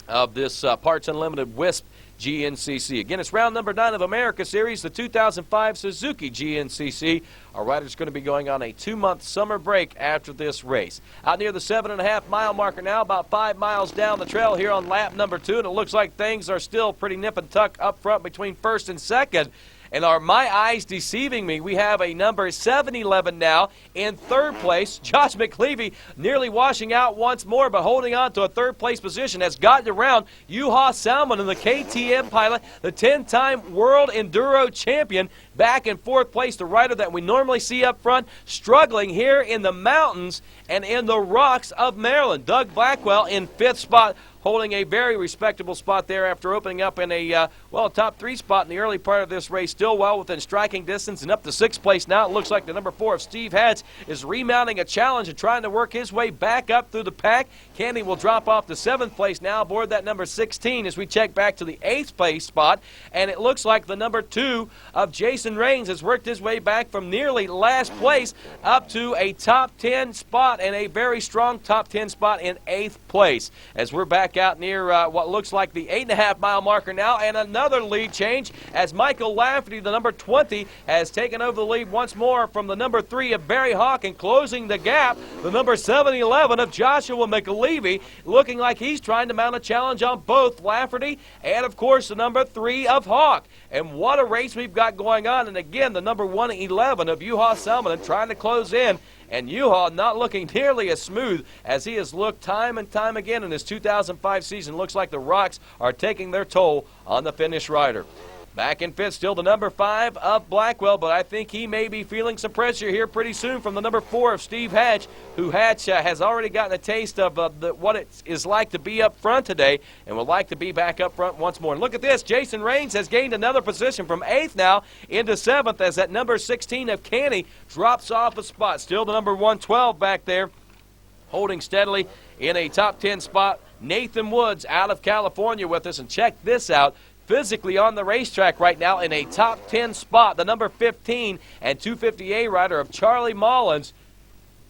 Speaker 2: of this Parts Unlimited Wisp GNCC. Again, it's round number 9 of America Series, the 2005 Suzuki GNCC. Our riders are going to be going on a 2-month summer break after this race. Out near the 7.5 mile marker now, about 5 miles down the trail here on lap number 2, and it looks like things are still pretty nip and tuck up front between first and second. And are my eyes deceiving me? We have a number 711 now in third place. Josh McCleary nearly washing out once more, but holding on to a third-place position has gotten around Juha Salminen, the KTM pilot, the 10-time World Enduro champion, back in fourth place, the rider that we normally see up front, struggling here in the mountains and in the rocks of Maryland. Doug Blackwell in fifth spot, holding a very respectable spot there after opening up in a, top 3 spot in the early part of this race. Still well within striking distance and up to 6th place now. It looks like the number 4 of Steve Hatch is remounting a challenge and trying to work his way back up through the pack. Candy will drop off to 7th place now aboard that number 16 as we check back to the 8th place spot. And it looks like the number 2 of Jason Raines has worked his way back from nearly last place up to a top 10 spot and a very strong top 10 spot in 8th place. As we're back out near what looks like the 8.5 mile marker now, and another lead change as Michael Lafferty, the number 20, has taken over the lead once more from the number 3 of Barry Hawk, and closing the gap, the number 711 of Joshua McCleary, looking like he's trying to mount a challenge on both Lafferty and, of course, the number 3 of Hawk. And what a race we've got going on. And again, the number 111 of Juha Salminen trying to close in. And Juha not looking nearly as smooth as he has looked time and time again in his 2005 season. Looks like the rocks are taking their toll on the Finnish rider. Back in fifth, still the number 5 of Blackwell, but I think he may be feeling some pressure here pretty soon from the number 4 of Steve Hatch, who Hatch has already gotten a taste of what it is like to be up front today and would like to be back up front once more. And look at this, Jason Raines has gained another position from 8th now into 7th as that number 16 of Canny drops off a spot. Still the number 112 back there, holding steadily in a top 10 spot. Nathan Woods out of California with us, and check this out. Physically on the racetrack right now in a top 10 spot, the number 15 and 250A rider of Charlie Mullins.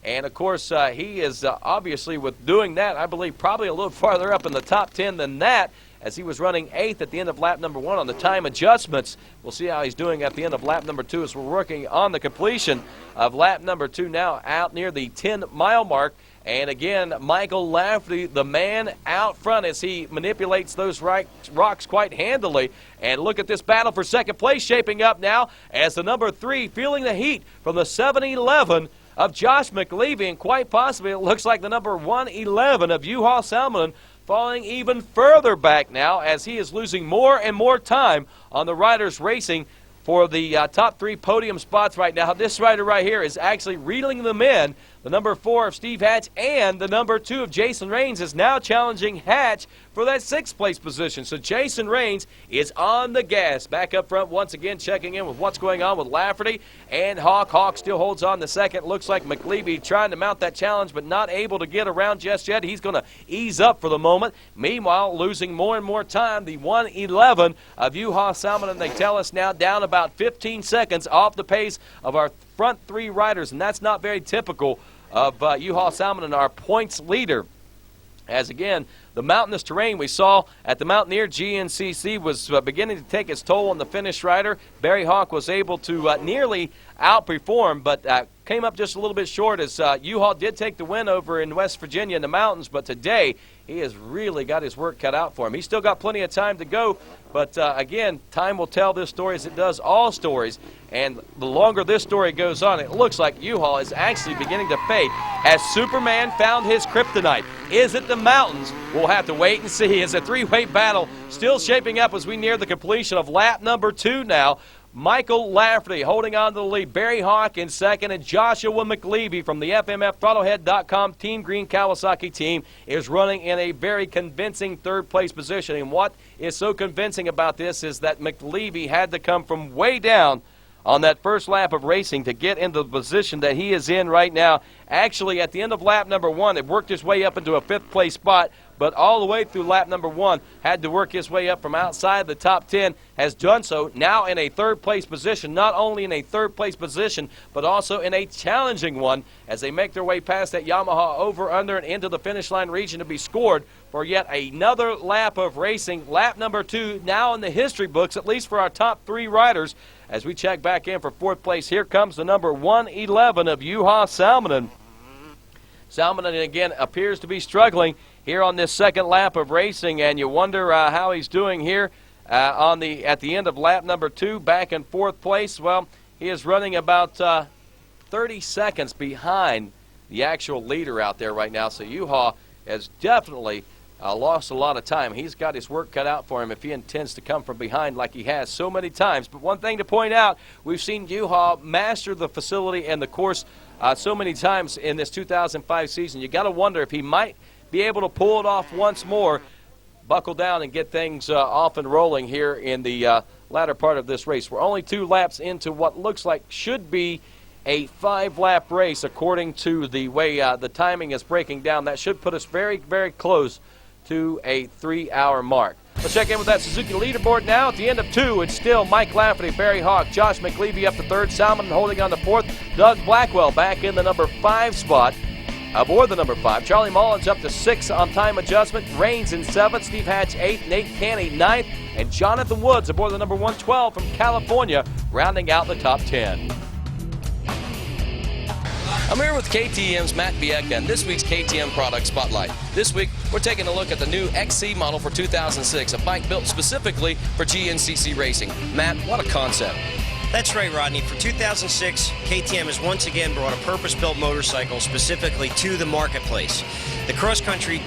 Speaker 2: And, of course, he is obviously, with doing that, I believe probably a little farther up in the top 10 than that, as he was running 8th at the end of lap number 1 on the time adjustments. We'll see how he's doing at the end of lap number 2 as we're working on the completion of lap number 2 now out near the 10-mile mark. And again, Michael Lafferty, the man out front as he manipulates those rocks quite handily. And look at this battle for second place shaping up now as the number 3 feeling the heat from the 711 of Josh McCleary. And quite possibly it looks like the number 111 of Juha Salminen falling even further back now as he is losing more and more time on the riders racing for the top 3 podium spots right now. This rider right here is actually reeling them in. The number 4 of Steve Hatch and the number 2 of Jason Raines is now challenging Hatch for that 6th place position. So Jason Raines is on the gas. Back up front once again, checking in with what's going on with Lafferty and Hawk. Hawk still holds on the second. Looks like McCleary trying to mount that challenge but not able to get around just yet. He's going to ease up for the moment. Meanwhile, losing more and more time, the 111 of Juha Salminen, they tell us now, down about 15 seconds off the pace of our front 3 riders, and that's not very typical of Juha Salminen, our points leader. As again, the mountainous terrain we saw at the Mountaineer GNCC was beginning to take its toll on the Finnish rider. Barry Hawk was able to nearly outperform, but came up just a little bit short as Juha did take the win over in West Virginia in the mountains, but today he has really got his work cut out for him. He's still got plenty of time to go, but again, time will tell this story as it does all stories. And the longer this story goes on, it looks like Juha is actually beginning to fade as Superman found his kryptonite. Is it the mountains? We'll have to wait and see. It's a 3-way battle still shaping up as we near the completion of lap number 2 now. Michael Lafferty holding on to the lead. Barry Hawk in second, and Joshua McCleary from the FMF-Throttlehead.com Team Green Kawasaki team is running in a very convincing third-place position. And what is so convincing about this is that McCleary had to come from way down on that first lap of racing to get into the position that he is in right now Actually, at the end of lap number 1, it worked his way up into a 5th place spot, but all the way through lap number 1, had to work his way up from outside the top 10, has done so, now in a 3rd place position, not only in a 3rd place position, but also in a challenging one as they make their way past that Yamaha over, under, and into the finish line region to be scored for yet another lap of racing. Lap number 2 now in the history books, at least for our top 3 riders. As we check back in for 4th place, here comes the number 111 of Juha Salminen. Salminen again appears to be struggling here on this 2nd lap of racing, and you wonder how he's doing here at the end of lap number 2, back in 4th place. Well, he is running about 30 seconds behind the actual leader out there right now, so Juha has definitely lost a lot of time. He's got his work cut out for him if he intends to come from behind like he has so many times. But one thing to point out, we've seen Juha master the facility and the course so many times in this 2005 season. You got to wonder if he might be able to pull it off once more, buckle down and get things off and rolling here in the latter part of this race. We're only 2 laps into what looks like should be a 5-lap race according to the way the timing is breaking down. That should put us very, very close to a 3-hour mark. Let's check in with that Suzuki leaderboard now. At the end of 2, it's still Mike Lafferty, Barry Hawk, Josh McCleary up to 3rd, Salminen holding on to 4th, Doug Blackwell back in the number 5 spot, aboard the number 5. Charlie Mullins up to 6th on time adjustment, Rains in 7th, Steve Hatch 8th, Nate Canny 9th, and Jonathan Woods aboard the number 112 from California, rounding out the top 10.
Speaker 11: I'm here with KTM's Matt Bieka and this week's KTM Product Spotlight. This week, we're taking a look at the new XC model for 2006, a bike built specifically for GNCC racing. Matt, what a concept.
Speaker 14: That's right, Rodney. For 2006, KTM has once again brought a purpose-built motorcycle specifically to the marketplace. The cross-country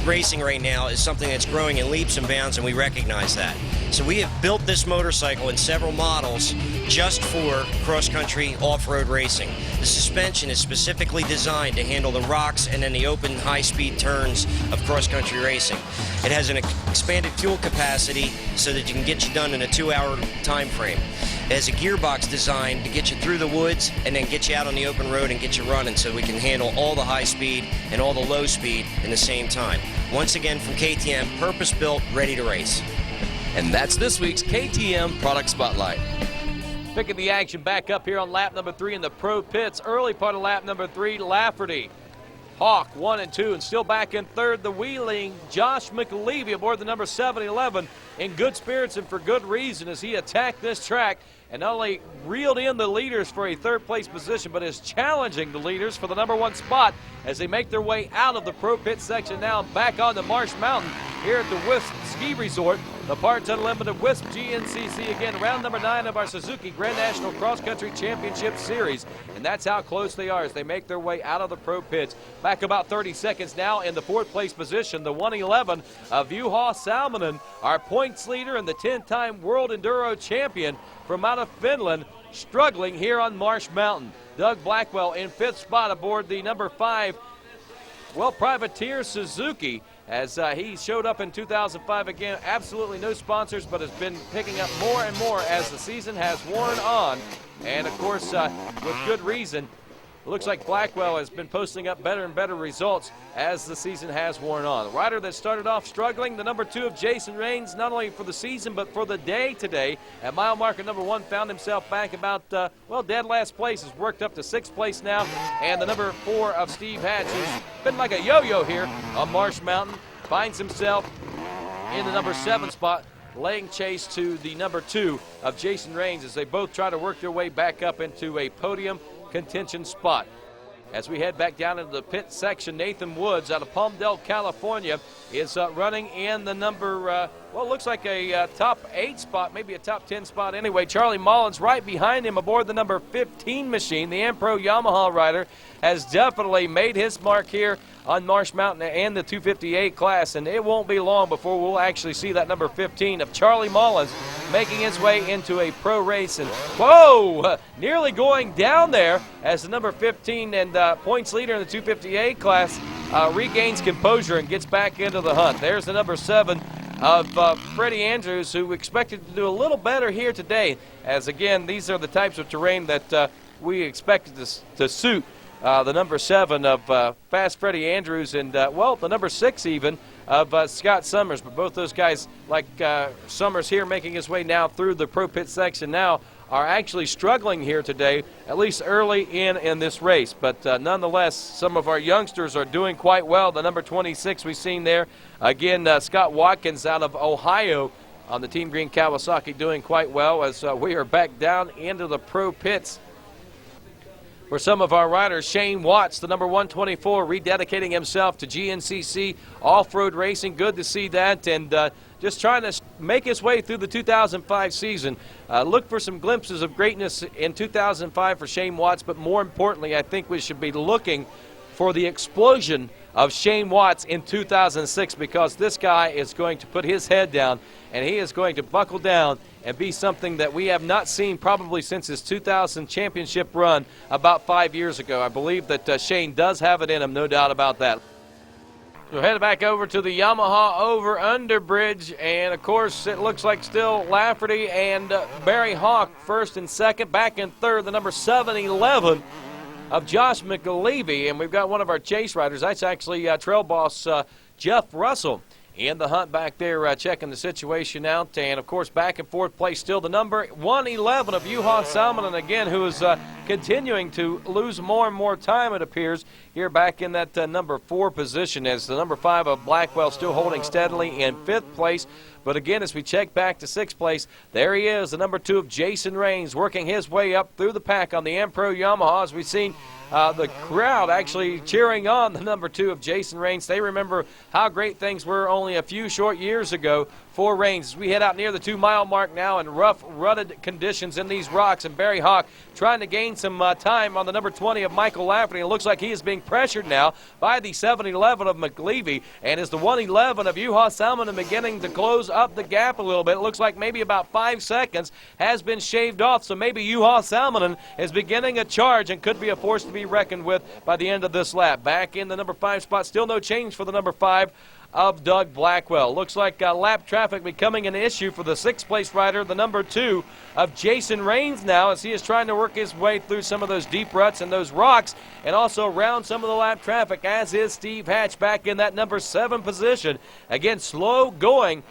Speaker 14: racing right now is something that's growing in leaps and bounds, and we recognize that. So we have built this motorcycle in several models just for cross-country off-road racing. The suspension is specifically designed to handle the rocks and then the open high-speed turns of cross-country racing. It has an expanded fuel capacity so that you can get you done in a 2-hour time frame. It has a gearbox designed to get you through the woods and then get you out on the open road and get you running so we can handle all the high speed and all the low speed in the same time. Once again from KTM, purpose-built, ready to race.
Speaker 11: And that's this week's KTM Product Spotlight.
Speaker 2: Picking the action back up here on lap number 3 in the pro pits. Early part of lap number 3, Lafferty, Hawk 1 and 2, and still back in 3rd, the wheeling Josh McCleary aboard the number 711 in good spirits and for good reason as he attacked this track and not only reeled in the leaders for a 3rd place position, but is challenging the leaders for the number 1 spot as they make their way out of the pro pit section now back on the Marsh Mountain here at the Wisp Ski Resort. The Parts Unlimited Wisp GNCC again, round number 9 of our Suzuki Grand National Cross Country Championship Series. And that's how close they are as they make their way out of the pro pits. Back about 30 seconds now in the 4th place position, the 111 of Juha Salminen, our points leader and the 10-time World Enduro Champion from out of Finland, struggling here on Marsh Mountain. Doug Blackwell in 5th spot aboard the number 5, well, Privateer Suzuki, as he showed up in 2005 again. Absolutely no sponsors, but has been picking up more and more as the season has worn on. And, of course, with good reason. It looks like Blackwell has been posting up better and better results as the season has worn on. The rider that started off struggling, the number 2 of Jason Rains, not only for the season but for the day today. At mile marker number 1, found himself back about, well, dead last place. Has worked up to 6th place now. And the number 4 of Steve Hatch, who's been like a yo-yo here on Marsh Mountain, finds himself in the number 7 spot, laying chase to the number 2 of Jason Rains as they both try to work their way back up into a podium contention spot. As we head back down into the pit section, Nathan Woods out of Palmdale, California is running in the number, well, it looks like a top 8 spot, maybe a top 10 spot anyway. Charlie Mullins right behind him aboard the number 15 machine. The Impro Yamaha rider has definitely made his mark here on Marsh Mountain and the 258 class, and it won't be long before we'll actually see that number 15 of Charlie Mullins making his way into a pro race. And whoa, nearly going down there as the number 15 and points leader in the 258 class regains composure and gets back into the hunt. There's the number 7 of Freddie Andrews, who expected to do a little better here today, as again, these are the types of terrain that we expected to suit the number 7 of Fast Freddie Andrews, and, well, the number 6 even of Scott Summers. But both those guys, like Summers here, making his way now through the pro pit section now, are actually struggling here today, at least early in this race. But nonetheless, some of our youngsters are doing quite well. The number 26 we've seen there. Again, Scott Watkins out of Ohio on the Team Green Kawasaki doing quite well as we are back down into the pro pits for some of our riders. Shane Watts, the number 124, rededicating himself to GNCC off-road racing. Good to see that, and just trying to make his way through the 2005 season. Look for some glimpses of greatness in 2005 for Shane Watts, but more importantly, I think we should be looking for the explosion of Shane Watts in 2006, because this guy is going to put his head down, and he is going to buckle down and be something that we have not seen probably since his 2000 championship run about 5 years ago. I believe that Shane does have it in him, no doubt about that. So head back over to the Yamaha over-under bridge, and of course it looks like still Lafferty and Barry Hawk first and second. Back in third, the number 711 of Josh McCleary, and we've got one of our chase riders. That's actually trail boss Jeff Russell in the hunt back there, checking the situation out. And of course, back in fourth place still the number 111 of Juha Salminen, again, who is continuing to lose more and more time, it appears, here back in that number 4 position, as the number 5 of Blackwell still holding steadily in 5th place. But again, as we check back to 6th place, there he is, the number 2 of Jason Raines, working his way up through the pack on the M-Pro Yamaha, as we've seen the crowd actually cheering on the number 2 of Jason Raines. They remember how great things were only a few short years ago for Raines. We head out near the 2-mile mark now in rough, rutted conditions in these rocks, and Barry Hawk trying to gain some time on the number 20 of Michael Lafferty. It looks like he is being pressured now by the 711 of McCleary, and is the 111 of Juha Salminen beginning to close up the gap a little bit. It looks like maybe about 5 seconds has been shaved off, so maybe Juha Salminen is beginning a charge and could be a force to be reckoned with by the end of this lap. Back in the number 5 spot, still no change for the number 5 of Doug Blackwell. Looks like lap traffic becoming an issue for the 6th place rider, the number 2 of Jason Raines now, as he is trying to work his way through some of those deep ruts and those rocks, and also around some of the lap traffic, as is Steve Hatch back in that number 7 position. Again, slow going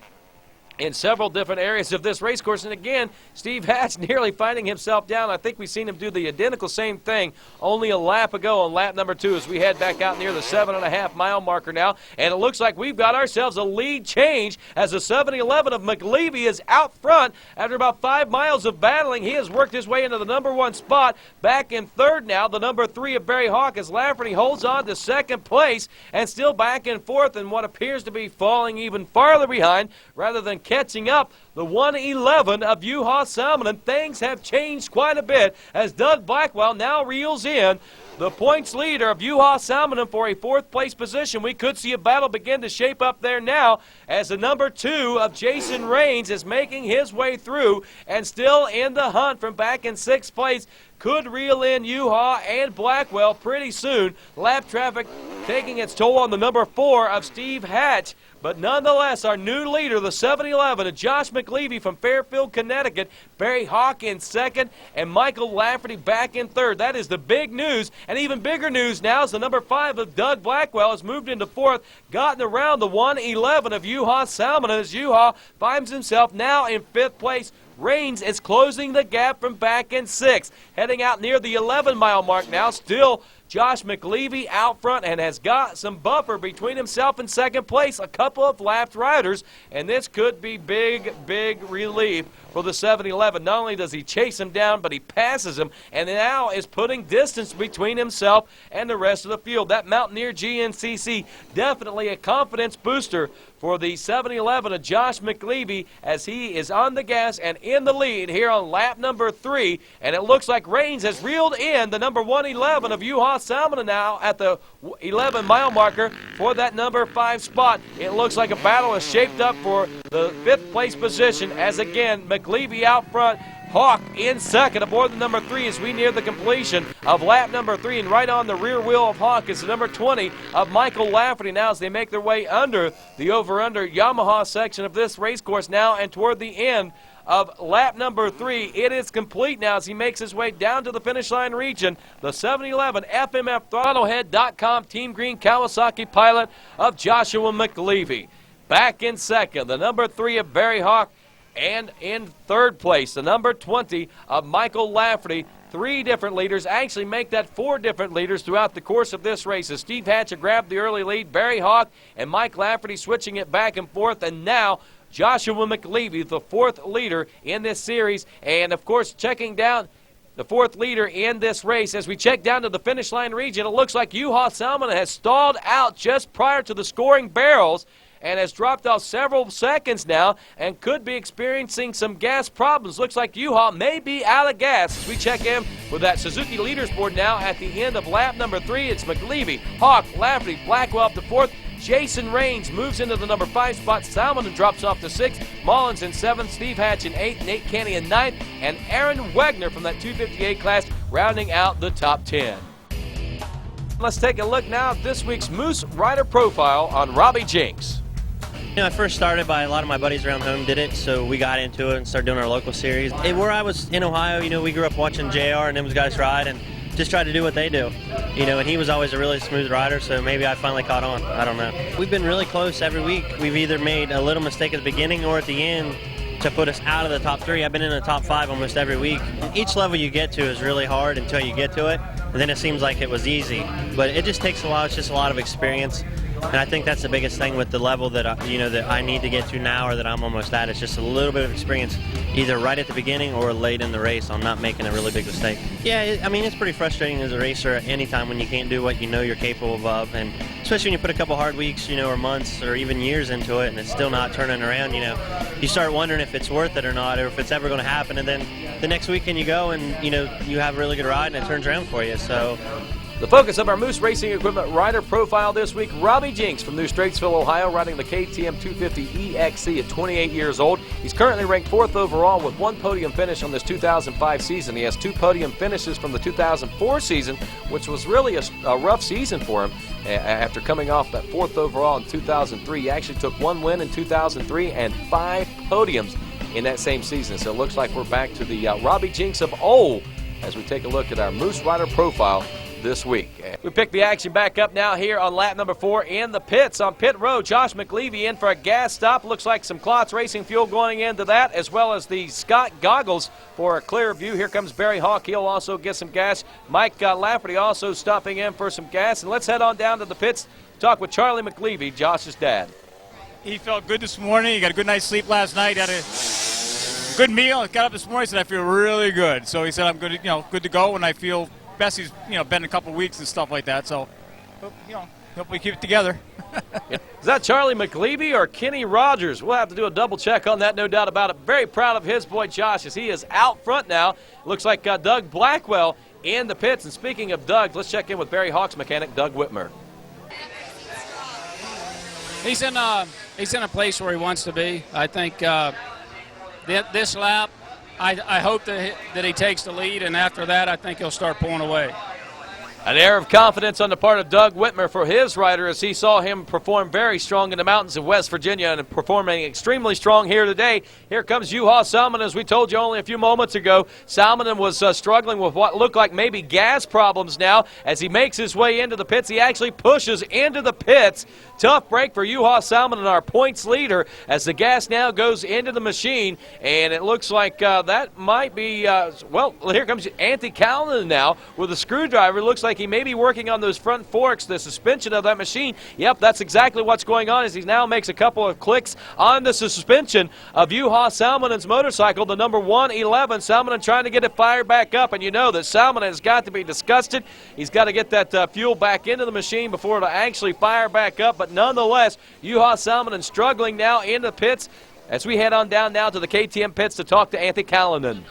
Speaker 2: in several different areas of this race course. And again, Steve Hatch nearly finding himself down. I think we've seen him do the identical same thing only a lap ago on lap number 2, as we head back out near the 7.5-mile marker now. And it looks like we've got ourselves a lead change, as the 711 of McCleary is out front. After about 5 miles of battling, he has worked his way into the number 1 spot. Back in third now, the number 3 of Barry Hawk, as Lafferty holds on to 2nd place, and still back in 4th, and what appears to be falling even farther behind rather than catching up, the 111 of Juha Salminen. Things have changed quite a bit, as Doug Blackwell now reels in the points leader of Juha Salminen for a 4th place position. We could see a battle begin to shape up there now, as the number 2 of Jason Raines is making his way through, and still in the hunt from back in 6th place. Could reel in Juha and Blackwell pretty soon. Lap traffic taking its toll on the number 4 of Steve Hatch. But nonetheless, our new leader, the 711 of Josh McCleary from Fairfield, Connecticut, Barry Hawk in 2nd, and Michael Lafferty back in 3rd. That is the big news. And even bigger news now is the number 5 of Doug Blackwell has moved into 4th, gotten around the 111 of Juha Salminen, as Juha finds himself now in 5th place. Raines is closing the gap from back in 6th. Heading out near the 11-mile mark now. Still Josh McCleary out front, and has got some buffer between himself and 2nd place. A couple of lapped riders, and this could be big, big relief for the 711. Not only does he chase him down, but he passes him, and now is putting distance between himself and the rest of the field. That Mountaineer GNCC, definitely a confidence booster for the 711 of Josh McCleary, as he is on the gas and in the lead here on lap number 3. And it looks like Raines has reeled in the number 111 of Juha Salminen now at the 11-mile marker for that number 5 spot. It looks like a battle is shaped up for the 5th place position, as again McCleary out front, Hawk in 2nd aboard the number 3 as we near the completion of lap number 3. And right on the rear wheel of Hawk is the number 20 of Michael Lafferty now, as they make their way under the over-under Yamaha section of this race course now, and toward the end of lap number 3. It is complete now as he makes his way down to the finish line region. The 711 FMF Throttlehead.com Team Green Kawasaki pilot of Joshua McCleary. Back in second, the number 3 of Barry Hawk, and in third place, the number 20 of Michael Lafferty. 3 different leaders, actually make that 4 different leaders throughout the course of this race. As Steve Hatcher grabbed the early lead, Barry Hawk and Mike Lafferty switching it back and forth, and now Joshua McCleary, the 4th leader in this series. And of course, checking down the 4th leader in this race, as we check down to the finish line region, it looks like Juha Salminen has stalled out just prior to the scoring barrels and has dropped off several seconds now and could be experiencing some gas problems. Looks like Juha may be out of gas as we check in with that Suzuki leaderboard now at the end of lap number 3. It's McCleary, Hawk, Lafferty, Blackwell up to 4th. Jason Raines moves into the number 5 spot. Salminen drops off to 6th. Mullins in 7th. Steve Hatch in 8th. Nate Kenny in 9th. And Aaron Wegner from that 258 class rounding out the top 10. Let's take a look now at this week's Moose Rider Profile on Robbie Jinks.
Speaker 15: You know, I first started by a lot of my buddies around home did it, so we got into it and started doing our local series. Where I was in Ohio, you know, we grew up watching JR and them guys ride and just tried to do what they do. You know, and he was always a really smooth rider, so maybe I finally caught on. I don't know. We've been really close every week. We've either made a little mistake at the beginning or at the end to put us out of the top 3. I've been in the top 5 almost every week. Each level you get to is really hard until you get to it, and then it seems like it was easy. But it just takes a while. It's just a lot of experience. And I think that's the biggest thing with the level that I need to get to now, or that I'm almost at. It's just a little bit of experience, either right at the beginning or late in the race, on not making a really big mistake. Yeah, I mean, it's pretty frustrating as a racer at any time when you can't do what you know you're capable of, and especially when you put a couple hard weeks, or months, or even years into it, and it's still not turning around. You start wondering if it's worth it or not, or if it's ever going to happen. And then the next weekend you go and you have a really good ride and it turns around for you. So.
Speaker 2: The focus of our Moose Racing Equipment Rider Profile this week, Robbie Jinks from New Straitsville, Ohio, riding the KTM 250 EXC at 28 years old. He's currently ranked 4th overall with 1 podium finish on this 2005 season. He has 2 podium finishes from the 2004 season, which was really a rough season for him. After coming off that 4th overall in 2003, he actually took 1 win in 2003 and 5 podiums in that same season. So it looks like we're back to the Robbie Jinks of old as we take a look at our Moose Rider Profile this week. We pick the action back up now here on lap number 4 in the pits. On pit road, Josh McCleary in for a gas stop. Looks like some Klotz Racing fuel going into that, as well as the Scott goggles for a clear view. Here comes Barry Hawk. He'll also get some gas. Mike Lafferty also stopping in for some gas. And let's head on down to the pits, talk with Charlie McCleary, Josh's dad.
Speaker 16: He felt good this morning. He got a good night's sleep last night. Had a good meal. Got up this morning, said I feel really good. So he said I'm good, good to go, and I feel best. He's been a couple weeks and stuff like that, so hope we keep it together.
Speaker 2: Is that Charlie McCleary or Kenny Rogers? We'll have to do a double check on that, no doubt about it. Very proud of his boy Josh as he is out front now. Looks like Doug Blackwell in the pits. And speaking of Doug, let's check in with Barry Hawk's mechanic, Doug Whitmer.
Speaker 17: He's in a place where he wants to be. I think this lap, I hope that he takes the lead, and after that, I think he'll start pulling away.
Speaker 2: An air of confidence on the part of Doug Whitmer for his rider as he saw him perform very strong in the mountains of West Virginia and performing extremely strong here today. Here comes Juha Salminen, as we told you only a few moments ago. Salminen was struggling with what looked like maybe gas problems now. As he makes his way into the pits, he actually pushes into the pits. Tough break for Juha Salminen, our points leader, as the gas now goes into the machine. And it looks like that might be, well, here comes Anthony Callanan now with a screwdriver. It looks like he may be working on those front forks, the suspension of that machine. Yep, that's exactly what's going on as he now makes a couple of clicks on the suspension of Juha Salminen's motorcycle, the number 111. Salminen trying to get it fired back up, and you know that Salminen has got to be disgusted. He's got to get that fuel back into the machine before it'll actually fire back up, but nonetheless, Juha Salminen struggling now in the pits as we head on down now to the KTM pits to talk to Anthony Callanan.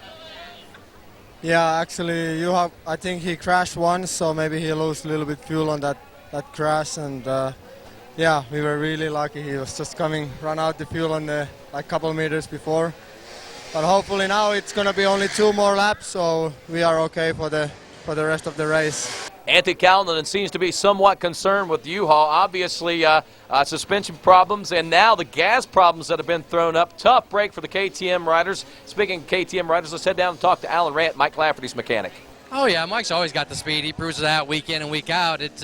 Speaker 18: Yeah, actually, I think he crashed once, so maybe he lost a little bit fuel on that crash, and yeah, we were really lucky. He was just run out the fuel on the couple meters before, but hopefully now it's gonna be only 2 more laps, so we are okay for the rest of the race.
Speaker 2: Anthony Callanan seems to be somewhat concerned with U-Haul. Obviously, suspension problems and now the gas problems that have been thrown up. Tough break for the KTM riders. Speaking of KTM riders, let's head down and talk to Alan Rant, Mike Lafferty's mechanic.
Speaker 19: Oh, yeah, Mike's always got the speed. He proves that week in and week out. It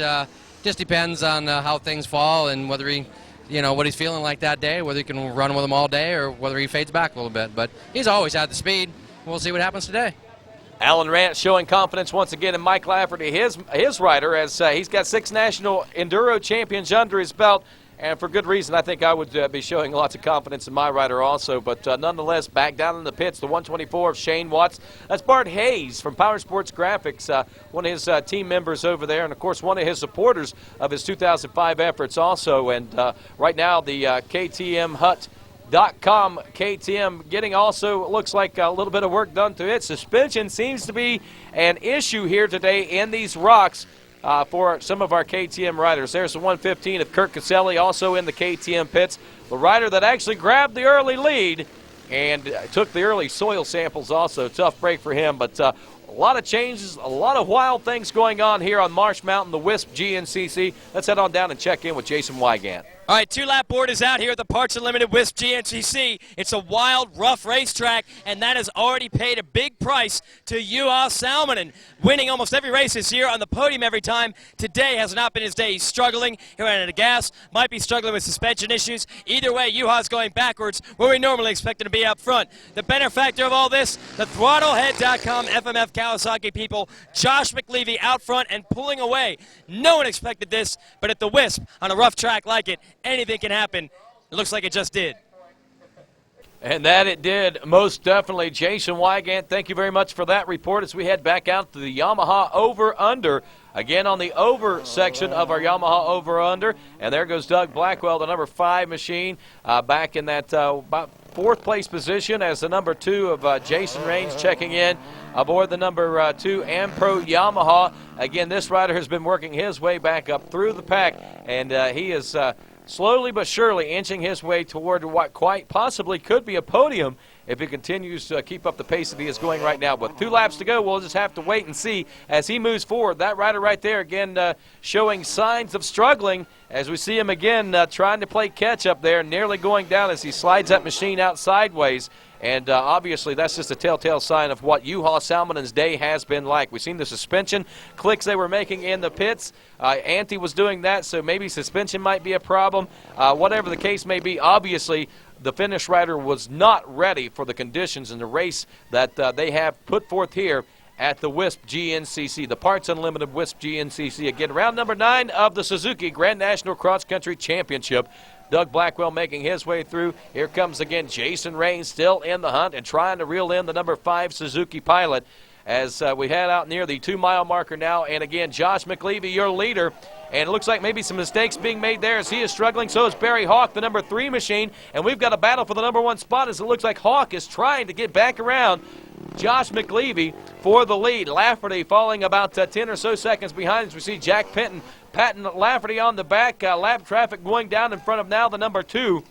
Speaker 19: just depends on how things fall and whether he, what he's feeling like that day, whether he can run with them all day or whether he fades back a little bit. But he's always had the speed. We'll see what happens today.
Speaker 2: Alan Rant showing confidence once again in Mike Lafferty, his rider, as he's got 6 national enduro champions under his belt. And for good reason, I think I would be showing lots of confidence in my rider also. But nonetheless, back down in the pits, the 124 of Shane Watts. That's Bart Hayes from Power Sports Graphics, one of his team members over there, and, of course, one of his supporters of his 2005 efforts also. And right now, the KTM Hut.com KTM getting also, looks like a little bit of work done to it. Suspension seems to be an issue here today in these rocks for some of our KTM riders. There's the 115 of Kurt Caselli also in the KTM pits. The rider that actually grabbed the early lead and took the early soil samples also. Tough break for him, but a lot of changes, a lot of wild things going on here on Marsh Mountain, the Wisp GNCC. Let's head on down and check in with Jason Wygant.
Speaker 1: All right, 2-lap board is out here at the Parts Unlimited Wisp GNCC. It's a wild, rough racetrack, and that has already paid a big price to Juha Salminen, winning almost every race this year, on the podium every time. Today has not been his day. He's struggling. He ran out of gas, might be struggling with suspension issues. Either way, Juha's going backwards where we normally expect him to be up front. The benefactor of all this, the Throttlehead.com FMF Kawasaki people, Josh McCleary out front and pulling away. No one expected this, but at the Wisp, on a rough track like it, anything can happen. It looks like it just did.
Speaker 2: And that it did, most definitely. Jason Wygant, thank you very much for that report as we head back out to the Yamaha over-under. Again on the over section of our Yamaha over-under. And there goes Doug Blackwell, the number 5 machine, back in that about 4th place position as the number 2 of Jason Raines checking in aboard the number 2 Ampro Yamaha. Again, this rider has been working his way back up through the pack, and he is slowly but surely inching his way toward what quite possibly could be a podium if he continues to keep up the pace that he is going right now. With 2 laps to go, we'll just have to wait and see as he moves forward. That rider right there, again, showing signs of struggling as we see him again trying to play catch-up there, nearly going down as he slides that machine out sideways. And obviously that's just a telltale sign of what Juha Salminen's day has been like. We've seen the suspension clicks they were making in the pits. Antti was doing that, so maybe suspension might be a problem. Whatever the case may be, obviously the Finnish rider was not ready for the conditions in the race that they have put forth here at the Wisp GNCC, the Parts Unlimited Wisp GNCC. Again, round number 9 of the Suzuki Grand National Cross Country Championship. Doug Blackwell making his way through. Here comes again Jason Raines still in the hunt and trying to reel in the number 5 Suzuki Pilot as we head out near the 2-mile marker now. And again, Josh McCleary, your leader. And it looks like maybe some mistakes being made there as he is struggling. So is Barry Hawk, the number 3 machine. And we've got a battle for the number 1 spot as it looks like Hawk is trying to get back around Josh McCleary for the lead. Lafferty falling about 10 or so seconds behind as we see Jack Patton Lafferty on the back. Lap traffic going down in front of now the number 2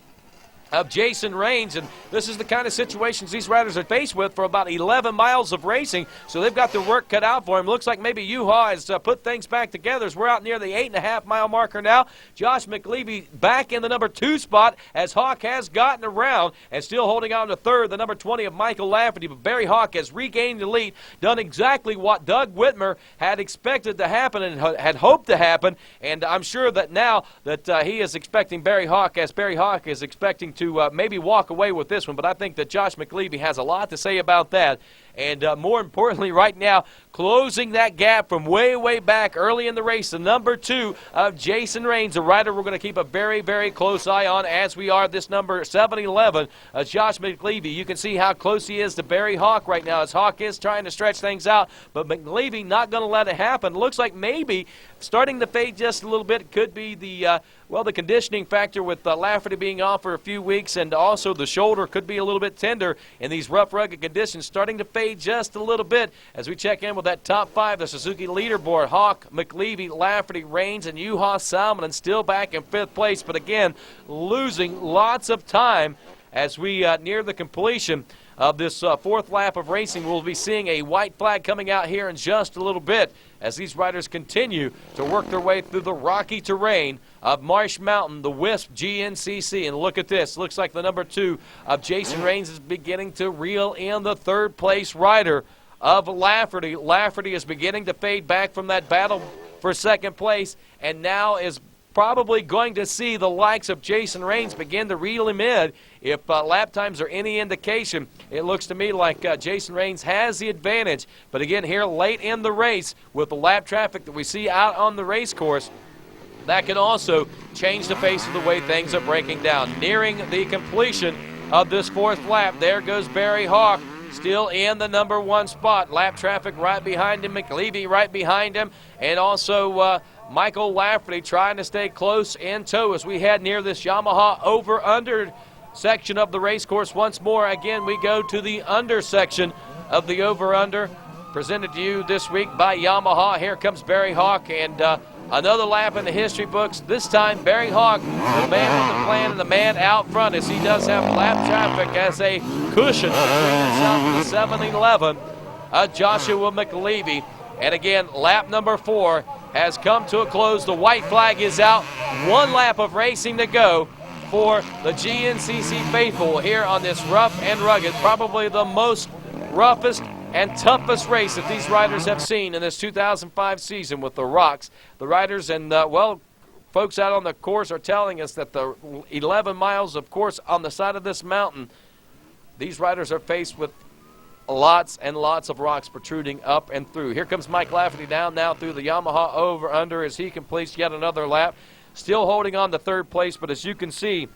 Speaker 2: of Jason Raines, and this is the kind of situations these riders are faced with for about 11 miles of racing, so they've got their work cut out for him. Looks like maybe Juha has put things back together as we're out near the 8.5-mile marker now. Josh McCleary back in the number 2 spot as Hawk has gotten around and still holding on to 3rd, the number 20 of Michael Lafferty, but Barry Hawk has regained the lead, done exactly what Doug Whitmer had expected to happen and had hoped to happen, and I'm sure that now that he is expecting Barry Hawk, as Barry Hawk is expecting to maybe walk away with this one, but I think that Josh McCleary has a lot to say about that. And more importantly right now, closing that gap from way, way back early in the race, the number 2 of Jason Raines, a rider we're going to keep a very, very close eye on as we are this number 711, Josh McCleary. You can see how close he is to Barry Hawk right now as Hawk is trying to stretch things out, but McCleary not going to let it happen. Looks like maybe starting to fade just a little bit could be the the conditioning factor with Lafferty being off for a few weeks, and also the shoulder could be a little bit tender in these rough, rugged conditions, starting to fade just a little bit as we check in with that top 5, the Suzuki leaderboard. Hawk, McCleary, Lafferty, Raines, and Juha Salminen still back in 5th place, but again, losing lots of time as we near the completion of this 4th lap of racing. We'll be seeing a white flag coming out here in just a little bit as these riders continue to work their way through the rocky terrain of Marsh Mountain, the Wisp GNCC. And look at this. Looks like the number 2 of Jason Raines is beginning to reel in the third-place rider of Lafferty. Lafferty is beginning to fade back from that battle for second place, and now is probably going to see the likes of Jason Raines begin to reel him in. If lap times are any indication, it looks to me like Jason Raines has the advantage. But again, here late in the race, with the lap traffic that we see out on the race course, that can also change the face of the way things are breaking down. Nearing the completion of this 4th lap, there goes Barry Hawk, still in the number 1 spot. Lap traffic right behind him, McCleary right behind him, and also Michael Lafferty trying to stay close in tow as we head near this Yamaha over-under section of the race course. Once more, again, we go to the under section of the over-under, presented to you this week by Yamaha. Here comes Barry Hawk, and another lap in the history books. This time, Barry Hawk, the man with the plan and the man out front, as he does have lap traffic as a cushion between himself and the 7-11, Joshua McCleary. And again, lap number 4 has come to a close. The white flag is out. 1 lap of racing to go for the GNCC faithful here on this rough and rugged, probably the most roughest and toughest race that these riders have seen in this 2005 season with the rocks. The riders and, well, folks out on the course are telling us that the 11 miles of course on the side of this mountain, these riders are faced with lots and lots of rocks protruding up and through. Here comes Mike Lafferty down now through the Yamaha over-under as he completes yet another lap. Still holding on to 3rd place, but as you can see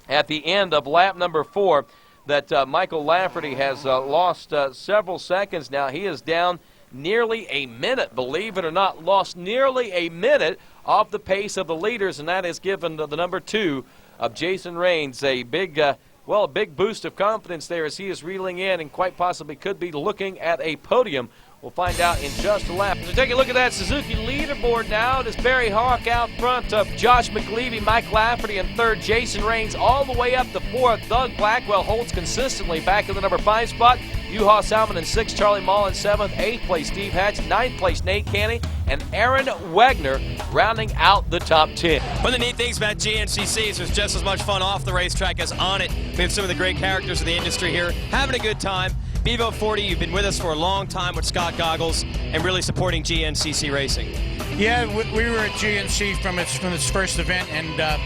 Speaker 2: at the end of lap number 4 that Michael Lafferty has lost several seconds now. He is down nearly a minute, believe it or not, lost nearly a minute off the pace of the leaders, and that has given the number 2 of Jason Raines a big well, a big boost of confidence there as he is reeling in and quite possibly could be looking at a podium. We'll find out in just a lap. So take a look at that Suzuki leaderboard now. It is Barry Hawk out front of Josh McCleary, Mike Lafferty in 3rd, Jason Raines all the way up to 4th. Doug Blackwell holds consistently back in the number 5 spot. Juha Salminen in 6th, Charlie Mall in 7th, 8th place Steve Hatch, 9th place Nate Canny, and Aaron Wegner rounding out the top 10.
Speaker 1: One of the neat things about GNCC is there's just as much fun off the racetrack as on it. We have some of the great characters of the industry here having a good time. Bevo 40, you've been with us for a long time with Scott Goggles and really supporting GNCC racing.
Speaker 20: Yeah, we were at GNC from its first event, and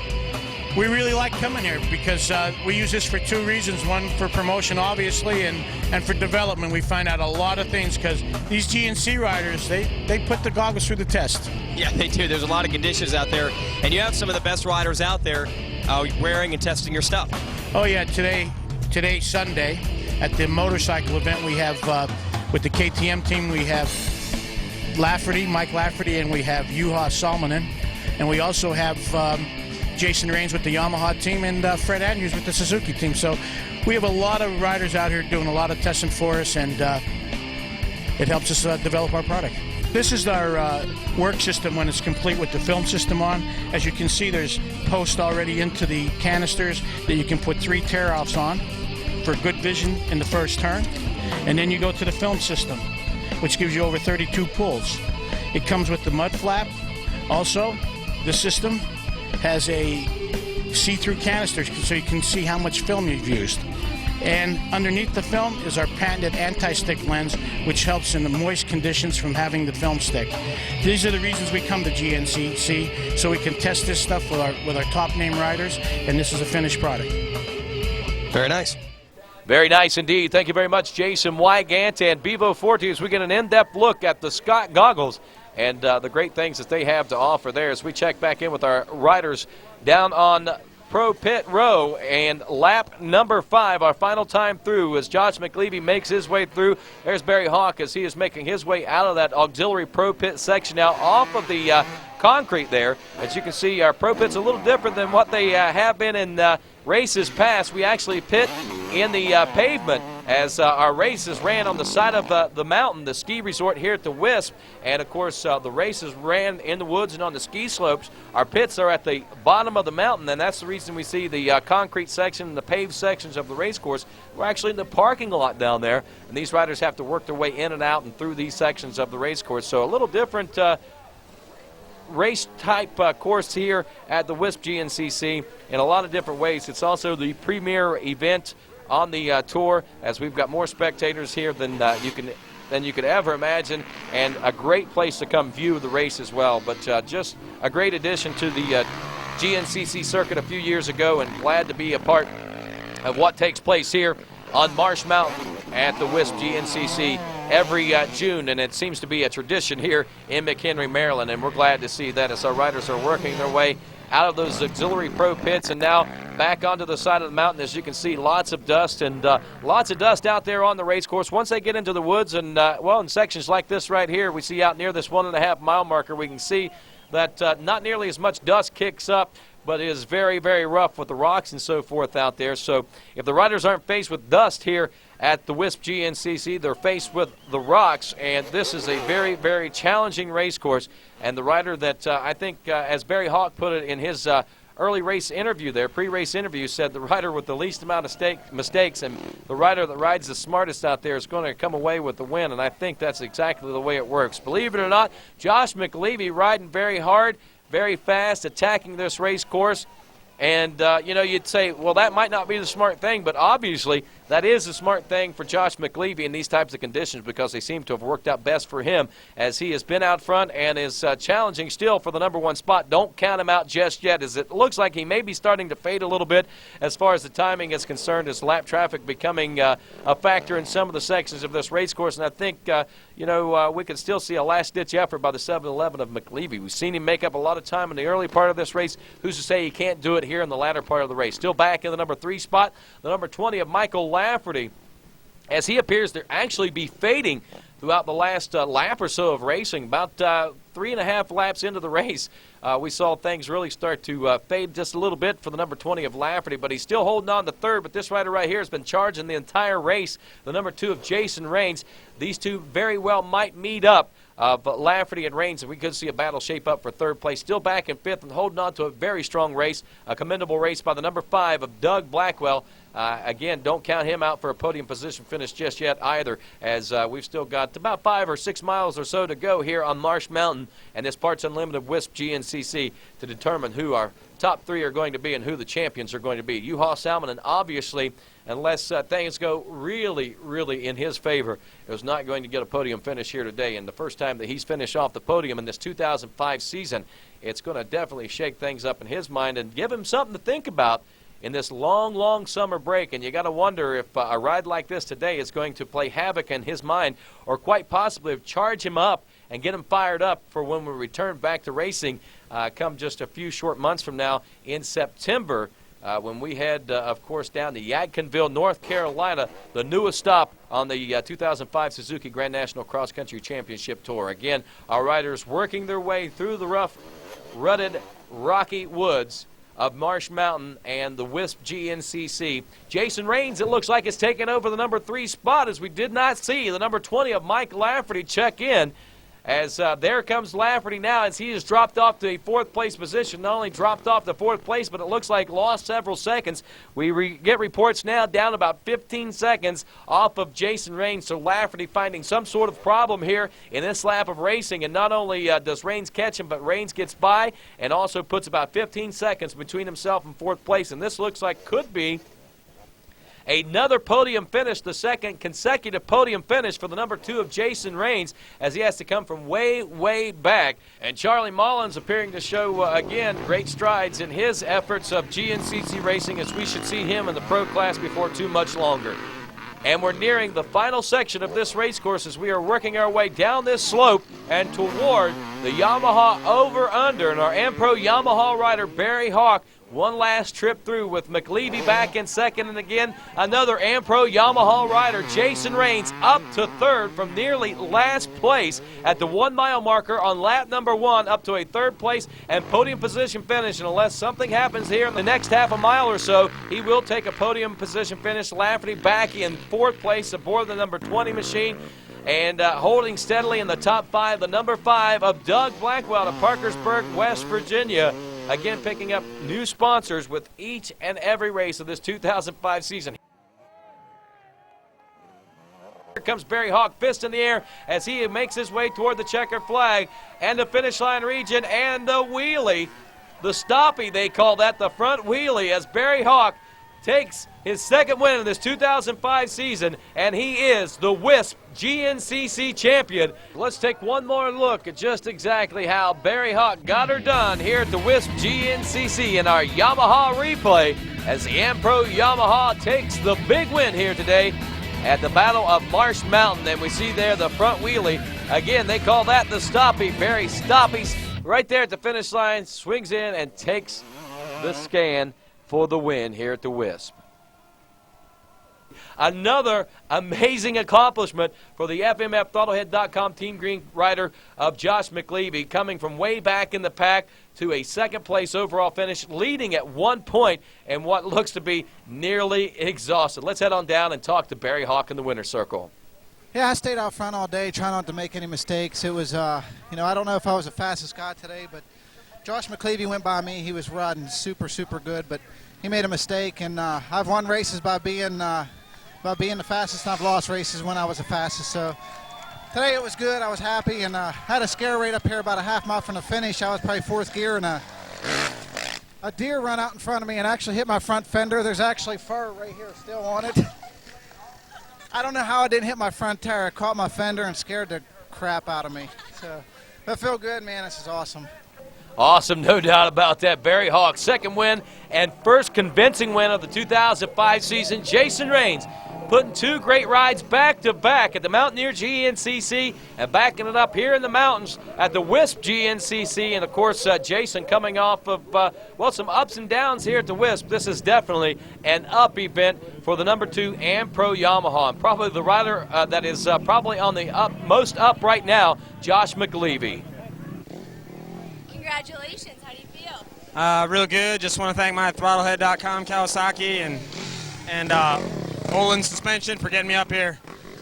Speaker 20: we really like coming here because we use this for 2 reasons. One, for promotion, obviously, and for development. We find out a lot of things because these GNC riders, they put the goggles through the test.
Speaker 1: Yeah, they do. There's a lot of conditions out there, and you have some of the best riders out there wearing and testing your stuff.
Speaker 20: Oh, yeah, today, Sunday, at the motorcycle event, we have, with the KTM team, we have Lafferty, Mike Lafferty, and we have Juha Salminen. And we also have Jason Raines with the Yamaha team and Fred Andrews with the Suzuki team. So we have a lot of riders out here doing a lot of testing for us, and it helps us develop our product. This is our work system when it's complete with the film system on. As you can see, there's posts already into the canisters that you can put 3 tear-offs on for good vision in the first turn. And then you go to the film system, which gives you over 32 pulls. It comes with the mud flap. Also, the system has a see-through canister so you can see how much film you've used. And underneath the film is our patented anti-stick lens, which helps in the moist conditions from having the film stick. These are the reasons we come to GNCC, so we can test this stuff with our top name riders, and this is a finished product.
Speaker 3: Very nice.
Speaker 2: Very nice indeed. Thank you very much, Jason Wygant and Bevo Forte, as we get an in-depth look at the Scott Goggles and the great things that they have to offer there as we check back in with our riders down on Pro Pit Row. And lap number 5, our final time through, as Josh McCleary makes his way through. There's Barry Hawk as he is making his way out of that auxiliary Pro Pit section now off of the concrete there. As you can see, our Pro Pit's a little different than what they have been in races past. We actually pit in the pavement as our races ran on the side of the mountain, the ski resort here at the Wisp. And, of course, the races ran in the woods and on the ski slopes. Our pits are at the bottom of the mountain, and that's the reason we see the concrete section and the paved sections of the race course. We're actually in the parking lot down there, and these riders have to work their way in and out and through these sections of the race course. So a little different race type course here at the Wisp GNCC in a lot of different ways. It's also the premier event on the tour, as we've got more spectators here than you could ever imagine, and a great place to come view the race as well. But just a great addition to the GNCC circuit a few years ago, and glad to be a part of what takes place here on Marsh Mountain at the Wisp GNCC every June, and it seems to be a tradition here in McHenry, Maryland, and we're glad to see that as our riders are working their way out of those auxiliary pro pits and now back onto the side of the mountain. As you can see, lots of dust and lots of dust out there on the race course. Once they get into the woods and, well, in sections like this right here, we see out near this 1.5 mile marker, we can see that not nearly as much dust kicks up, but it is very, very rough with the rocks and so forth out there. So if the riders aren't faced with dust here at the Wisp GNCC, they're faced with the rocks, and this is a very, very challenging race course. And the rider that I think, as Barry Hawk put it in his early race interview there, pre-race interview, said the rider with the least amount of mistakes and the rider that rides the smartest out there is going to come away with the win, and I think that's exactly the way it works. Believe it or not, Josh McCleary riding very hard, very fast, attacking this race course. And, you'd say, well, that might not be the smart thing, but obviously that is the smart thing for Josh McCleary in these types of conditions, because they seem to have worked out best for him as he has been out front and is challenging still for the #1 spot. Don't count him out just yet, as it looks like he may be starting to fade a little bit as far as the timing is concerned, as lap traffic becoming a factor in some of the sections of this race course. And I think, we could still see a last-ditch effort by the 7-11 of McCleary. We've seen him make up a lot of time in the early part of this race. Who's to say he can't do it here in the latter part of the race? Still back in the #3 spot, the number 20 of Michael Lafferty, as he appears to actually be fading throughout the last lap or so of racing. About 3.5 laps into the race, we saw things really start to fade just a little bit for the number 20 of Lafferty, but he's still holding on to third. But this rider right here has been charging the entire race, the number 2 of Jason Raines. These two very well might meet up. But Lafferty and Raines, we could see a battle shape up for third place. Still back in 5th and holding on to a very strong race, a commendable race by the number 5 of Doug Blackwell. Again, don't count him out for a podium position finish just yet either, as we've still got about 5 or 6 miles or so to go here on Marsh Mountain and this Parts Unlimited Wisp GNCC to determine who our top 3 are going to be and who the champions are going to be. Salminen, obviously, unless things go really, really in his favor, is not going to get a podium finish here today. And the first time that he's finished off the podium in this 2005 season, it's going to definitely shake things up in his mind and give him something to think about in this long, long summer break. And you got to wonder if a ride like this today is going to play havoc in his mind, or quite possibly charge him up and get him fired up for when we return back to racing come just a few short months from now in September, when we head, of course, down to Yadkinville, North Carolina, the newest stop on the 2005 Suzuki Grand National Cross Country Championship Tour. Again, our riders working their way through the rough, rutted, rocky woods of Marsh Mountain and the Wisp GNCC. Jason Raines, it looks like, is taking over the number 3 spot, as we did not see the number 20 of Mike Lafferty check in. As there comes Lafferty now, as he has dropped off to a 4th place position. Not only dropped off to 4th place, but it looks like lost several seconds. We get reports now down about 15 seconds off of Jason Raines. So Lafferty finding some sort of problem here in this lap of racing. And not only does Raines catch him, but Raines gets by and also puts about 15 seconds between himself and 4th place. And this looks like could be another podium finish, the second consecutive podium finish for the number 2 of Jason Raines, as he has to come from way, way back. And Charlie Mullins appearing to show, again, great strides in his efforts of GNCC racing, as we should see him in the pro class before too much longer. And we're nearing the final section of this race course as we are working our way down this slope and toward the Yamaha over-under. And our M-Pro Yamaha rider, Barry Hawk, One last trip through with McCleary back in second, and again another Ampro Yamaha rider, Jason Raines, up to third from nearly last place at the 1 mile marker on lap number 1, up to a third place and podium position finish. And unless something happens here in the next half a mile or so, he will take a podium position finish. Lafferty back in fourth place aboard the number 20 machine. And holding steadily in the top 5, the number 5 of Doug Blackwell of Parkersburg, West Virginia. Again, picking up new sponsors with each and every race of this 2005 season. Here comes Barry Hawk, fist in the air as he makes his way toward the checkered flag and the finish line region and the wheelie. The stoppie, they call that, the front wheelie, as Barry Hawk takes his second win of this 2005 season, and he is the Wisp GNCC champion. Let's take one more look at just exactly how Barry Hawk got her done here at the Wisp GNCC in our Yamaha replay as the Ampro Yamaha takes the big win here today at the Battle of Marsh Mountain. And we see there the front wheelie. Again, they call that the stoppie. Barry stoppies right there at the finish line, swings in and takes the scan for the win here at the Wisp. Another amazing accomplishment for the FMFThrottlehead.com Team Green rider of Josh McCleary, coming from way back in the pack to a second place overall finish, leading at 1 point and what looks to be nearly exhausted. Let's head on down and talk to Barry Hawk in the winner's circle.
Speaker 7: Yeah, I stayed out front all day, trying not to make any mistakes. It was, I don't know if I was the fastest guy today, but Josh McCleary went by me. He was riding super, super good, but he made a mistake, and I've won races by being the fastest, and I've lost races when I was the fastest. So today it was good. I was happy, and had a scare right up here about a half mile from the finish. I was probably fourth gear, and a deer run out in front of me and actually hit my front fender. There's actually fur right here still on it. I don't know how I didn't hit my front tire. I caught my fender and scared the crap out of me. So I feel good, man. This is awesome.
Speaker 2: Awesome, no doubt about that. Barry Hawk, second win and first convincing win of the 2005 season. Jason Raines putting two great rides back-to-back at the Mountaineer GNCC and backing it up here in the mountains at the Wisp GNCC. And, of course, Jason coming off of, some ups and downs here at the Wisp. This is definitely an up event for the number 2 Ampro Yamaha. And probably the rider that is probably on the most up right now, Josh McCleary.
Speaker 4: Congratulations. How do you feel?
Speaker 5: Real good. Just want to thank my throttlehead.com Kawasaki and Olin suspension for getting me up here.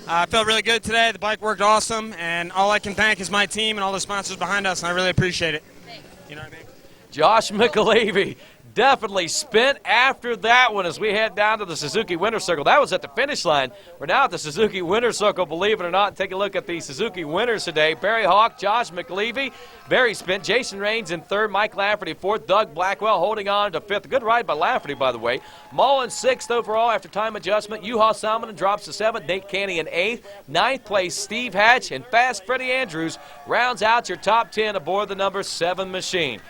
Speaker 5: I felt really good today. The bike worked awesome, and all I can thank is my team and all the sponsors behind us, and I really appreciate it.
Speaker 4: Thanks.
Speaker 5: You know what I mean?
Speaker 2: Josh McCleary definitely spent after that one as we head down to the Suzuki Winner's Circle. That was at the finish line. We're now at the Suzuki Winner's Circle, believe it or not. Take a look at the Suzuki winners today. Barry Hawk, Josh McCleary, Barry spent. Jason Raines in third, Mike Lafferty fourth, Doug Blackwell holding on to fifth. A good ride by Lafferty, by the way. Mullen sixth overall after time adjustment. Salminen drops to seventh, Nate Canny in eighth. Ninth place, Steve Hatch, and Fast Freddie Andrews rounds out your top 10 aboard the number 7 machine.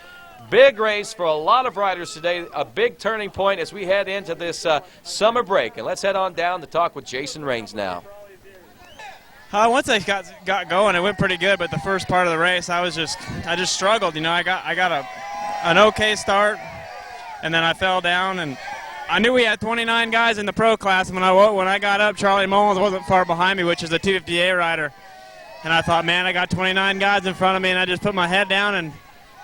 Speaker 2: Big race for a lot of riders today, a big turning point as we head into this summer break. And let's head on down to talk with Jason Raines now.
Speaker 5: Once I got going, it went pretty good, but the first part of the race, I just struggled. You know, I got an okay start, and then I fell down, and I knew we had 29 guys in the pro class. And when I got up, Charlie Mullins wasn't far behind me, which is a 250A rider. And I thought, man, I got 29 guys in front of me, and I just put my head down and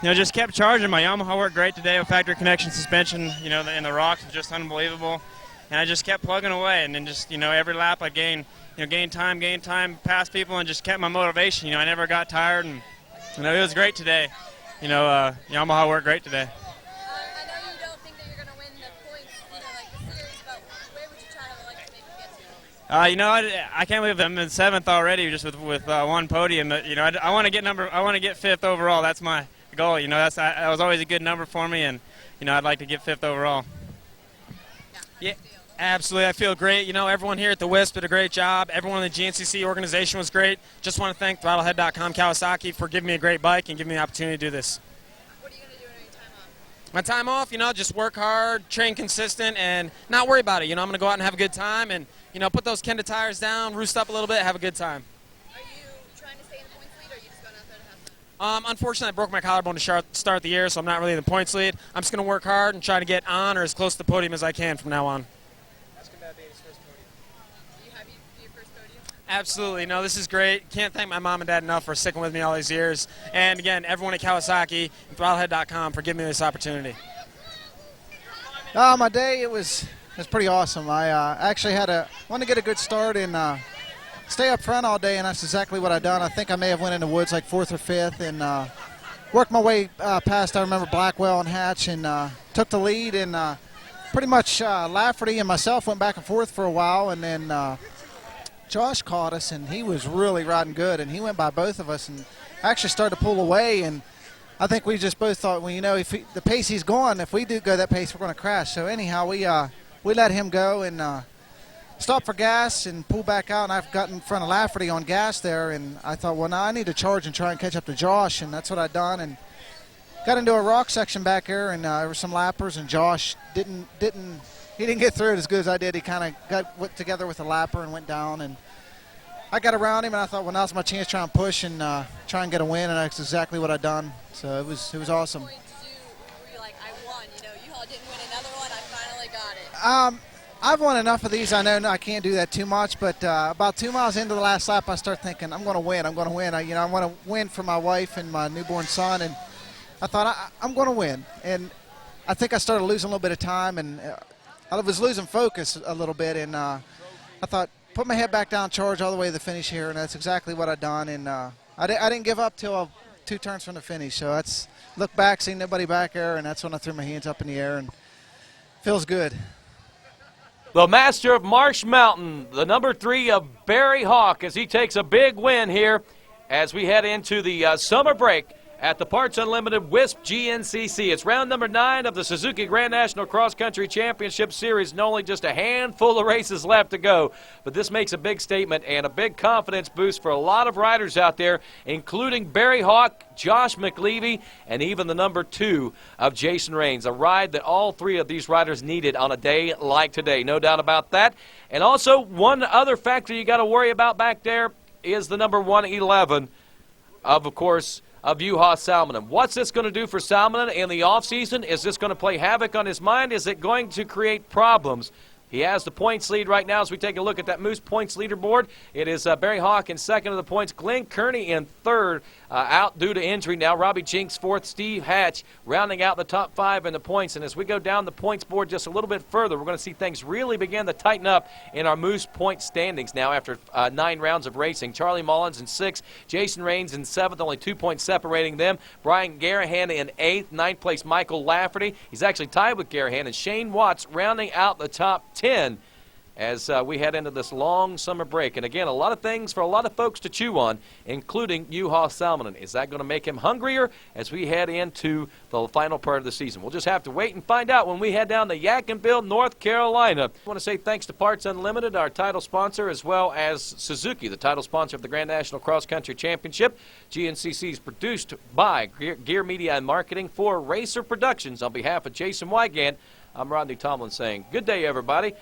Speaker 5: just kept charging. My Yamaha worked great today with factory connection suspension, and the rocks was just unbelievable. And I just kept plugging away, and then just, every lap I gained time past people and just kept my motivation. I never got tired, and, it was great today. Yamaha worked great today.
Speaker 4: I know you don't think that you're going to win the points, the series, but where would you try to maybe get to?
Speaker 5: I can't believe I'm in 7th already just with one podium. But, I want to get 5th overall. That's my goal. That was always a good number for me, and I'd like to get 5th overall.
Speaker 9: Yeah, absolutely. I feel great. Everyone here at the Wisp did a great job. Everyone in the GNCC organization was great. Just want to thank throttlehead.com Kawasaki for giving me a great bike and giving me the opportunity to do this.
Speaker 4: What are you going to do during your time off?
Speaker 9: My time off, just work hard, train consistent, and not worry about it. I'm going to go out and have a good time and, put those Kenda tires down, roost up a little bit, have a good time.
Speaker 4: Are you trying to stay in the points lead, or are you just going out there to have
Speaker 1: Unfortunately, I broke my collarbone to start the year, so I'm not really in the points lead. I'm just going to work hard and try to get on or as close to the podium as I can from now on.
Speaker 4: Are you happy for your first podium?
Speaker 1: Absolutely. No, this is great. Can't thank my mom and dad enough for sticking with me all these years. And again, everyone at Kawasaki and Throttlehead.com for giving me this opportunity.
Speaker 7: My day, it was pretty awesome. I actually wanted to get a good start and stay up front all day, and that's exactly what I done. I think I may have went in the woods like 4th or 5th and worked my way past, I remember, Blackwell and Hatch, and took the lead, and pretty much Lafferty and myself went back and forth for a while, and then Josh caught us, and he was really riding good, and he went by both of us and actually started to pull away, and I think we just both thought, well, you know, if the pace he's going, if we do go that pace, we're going to crash. So anyhow, we let him go and stopped for gas and pulled back out, and I've got in front of Lafferty on gas there, and I thought, well, now I need to charge and try and catch up to Josh, and that's what I done, and got into a rock section back there, and there were some lappers, and Josh didn't get through it as good as I did. He kind of went together with the lapper and went down, and I got around him, and I thought, well, now's my chance to try and push and try and get a win, and that's exactly what I done. So it was awesome.
Speaker 4: Were you like, I won, you know, you all didn't win another one, I finally got it?
Speaker 7: I've won enough of these. I know I can't do that too much, but about 2 miles into the last lap, I start thinking, I'm going to win. I'm going to win. I want to win for my wife and my newborn son, and I thought, I'm going to win. And I think I started losing a little bit of time, and I was losing focus a little bit, and I thought, put my head back down, charge all the way to the finish here, and that's exactly what I done. And I didn't give up till 2 turns from the finish. So that's look back, see nobody back there, and that's when I threw my hands up in the air, and feels good.
Speaker 2: The master of Marsh Mountain, the number 3 of Barry Hawk, as he takes a big win here as we head into the summer break at the Parts Unlimited Wisp GNCC. It's round number 9 of the Suzuki Grand National Cross Country Championship Series, and only just a handful of races left to go. But this makes a big statement and a big confidence boost for a lot of riders out there, including Barry Hawk, Josh McCleary, and even the number 2 of Jason Raines. A ride that all 3 of these riders needed on a day like today, no doubt about that. And also, one other factor you got to worry about back there is the number 111 of course, of Juha Salminen. What's this going to do for Salminen in the offseason? Is this going to play havoc on his mind? Is it going to create problems? He has the points lead right now as we take a look at that Moose points leaderboard. It is Barry Hawk in second of the points. Glenn Kearney in third, out due to injury now. Robbie Jinks fourth. Steve Hatch rounding out the top 5 in the points. And as we go down the points board just a little bit further, we're going to see things really begin to tighten up in our Moose point standings now after 9 rounds of racing. Charlie Mullins in 6th. Jason Raines in 7th, only 2 points separating them. Brian Garahan in 8th. 9th place Michael Lafferty. He's actually tied with Garahan. And Shane Watts rounding out the top 10 as we head into this long summer break. And again, a lot of things for a lot of folks to chew on, including Juha Salminen. Is that going to make him hungrier as we head into the final part of the season? We'll just have to wait and find out when we head down to Yadkinville, North Carolina. I want to say thanks to Parts Unlimited, our title sponsor, as well as Suzuki, the title sponsor of the Grand National Cross Country Championship. GNCC is produced by Gear Media and Marketing for Racer Productions. On behalf of Jason Wygant, I'm Rodney Tomlin saying good day, everybody.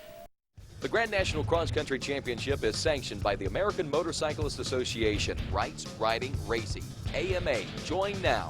Speaker 11: The Grand National Cross Country Championship is sanctioned by the American Motorcyclist Association. Rights, Riding, Racing. AMA. Join now.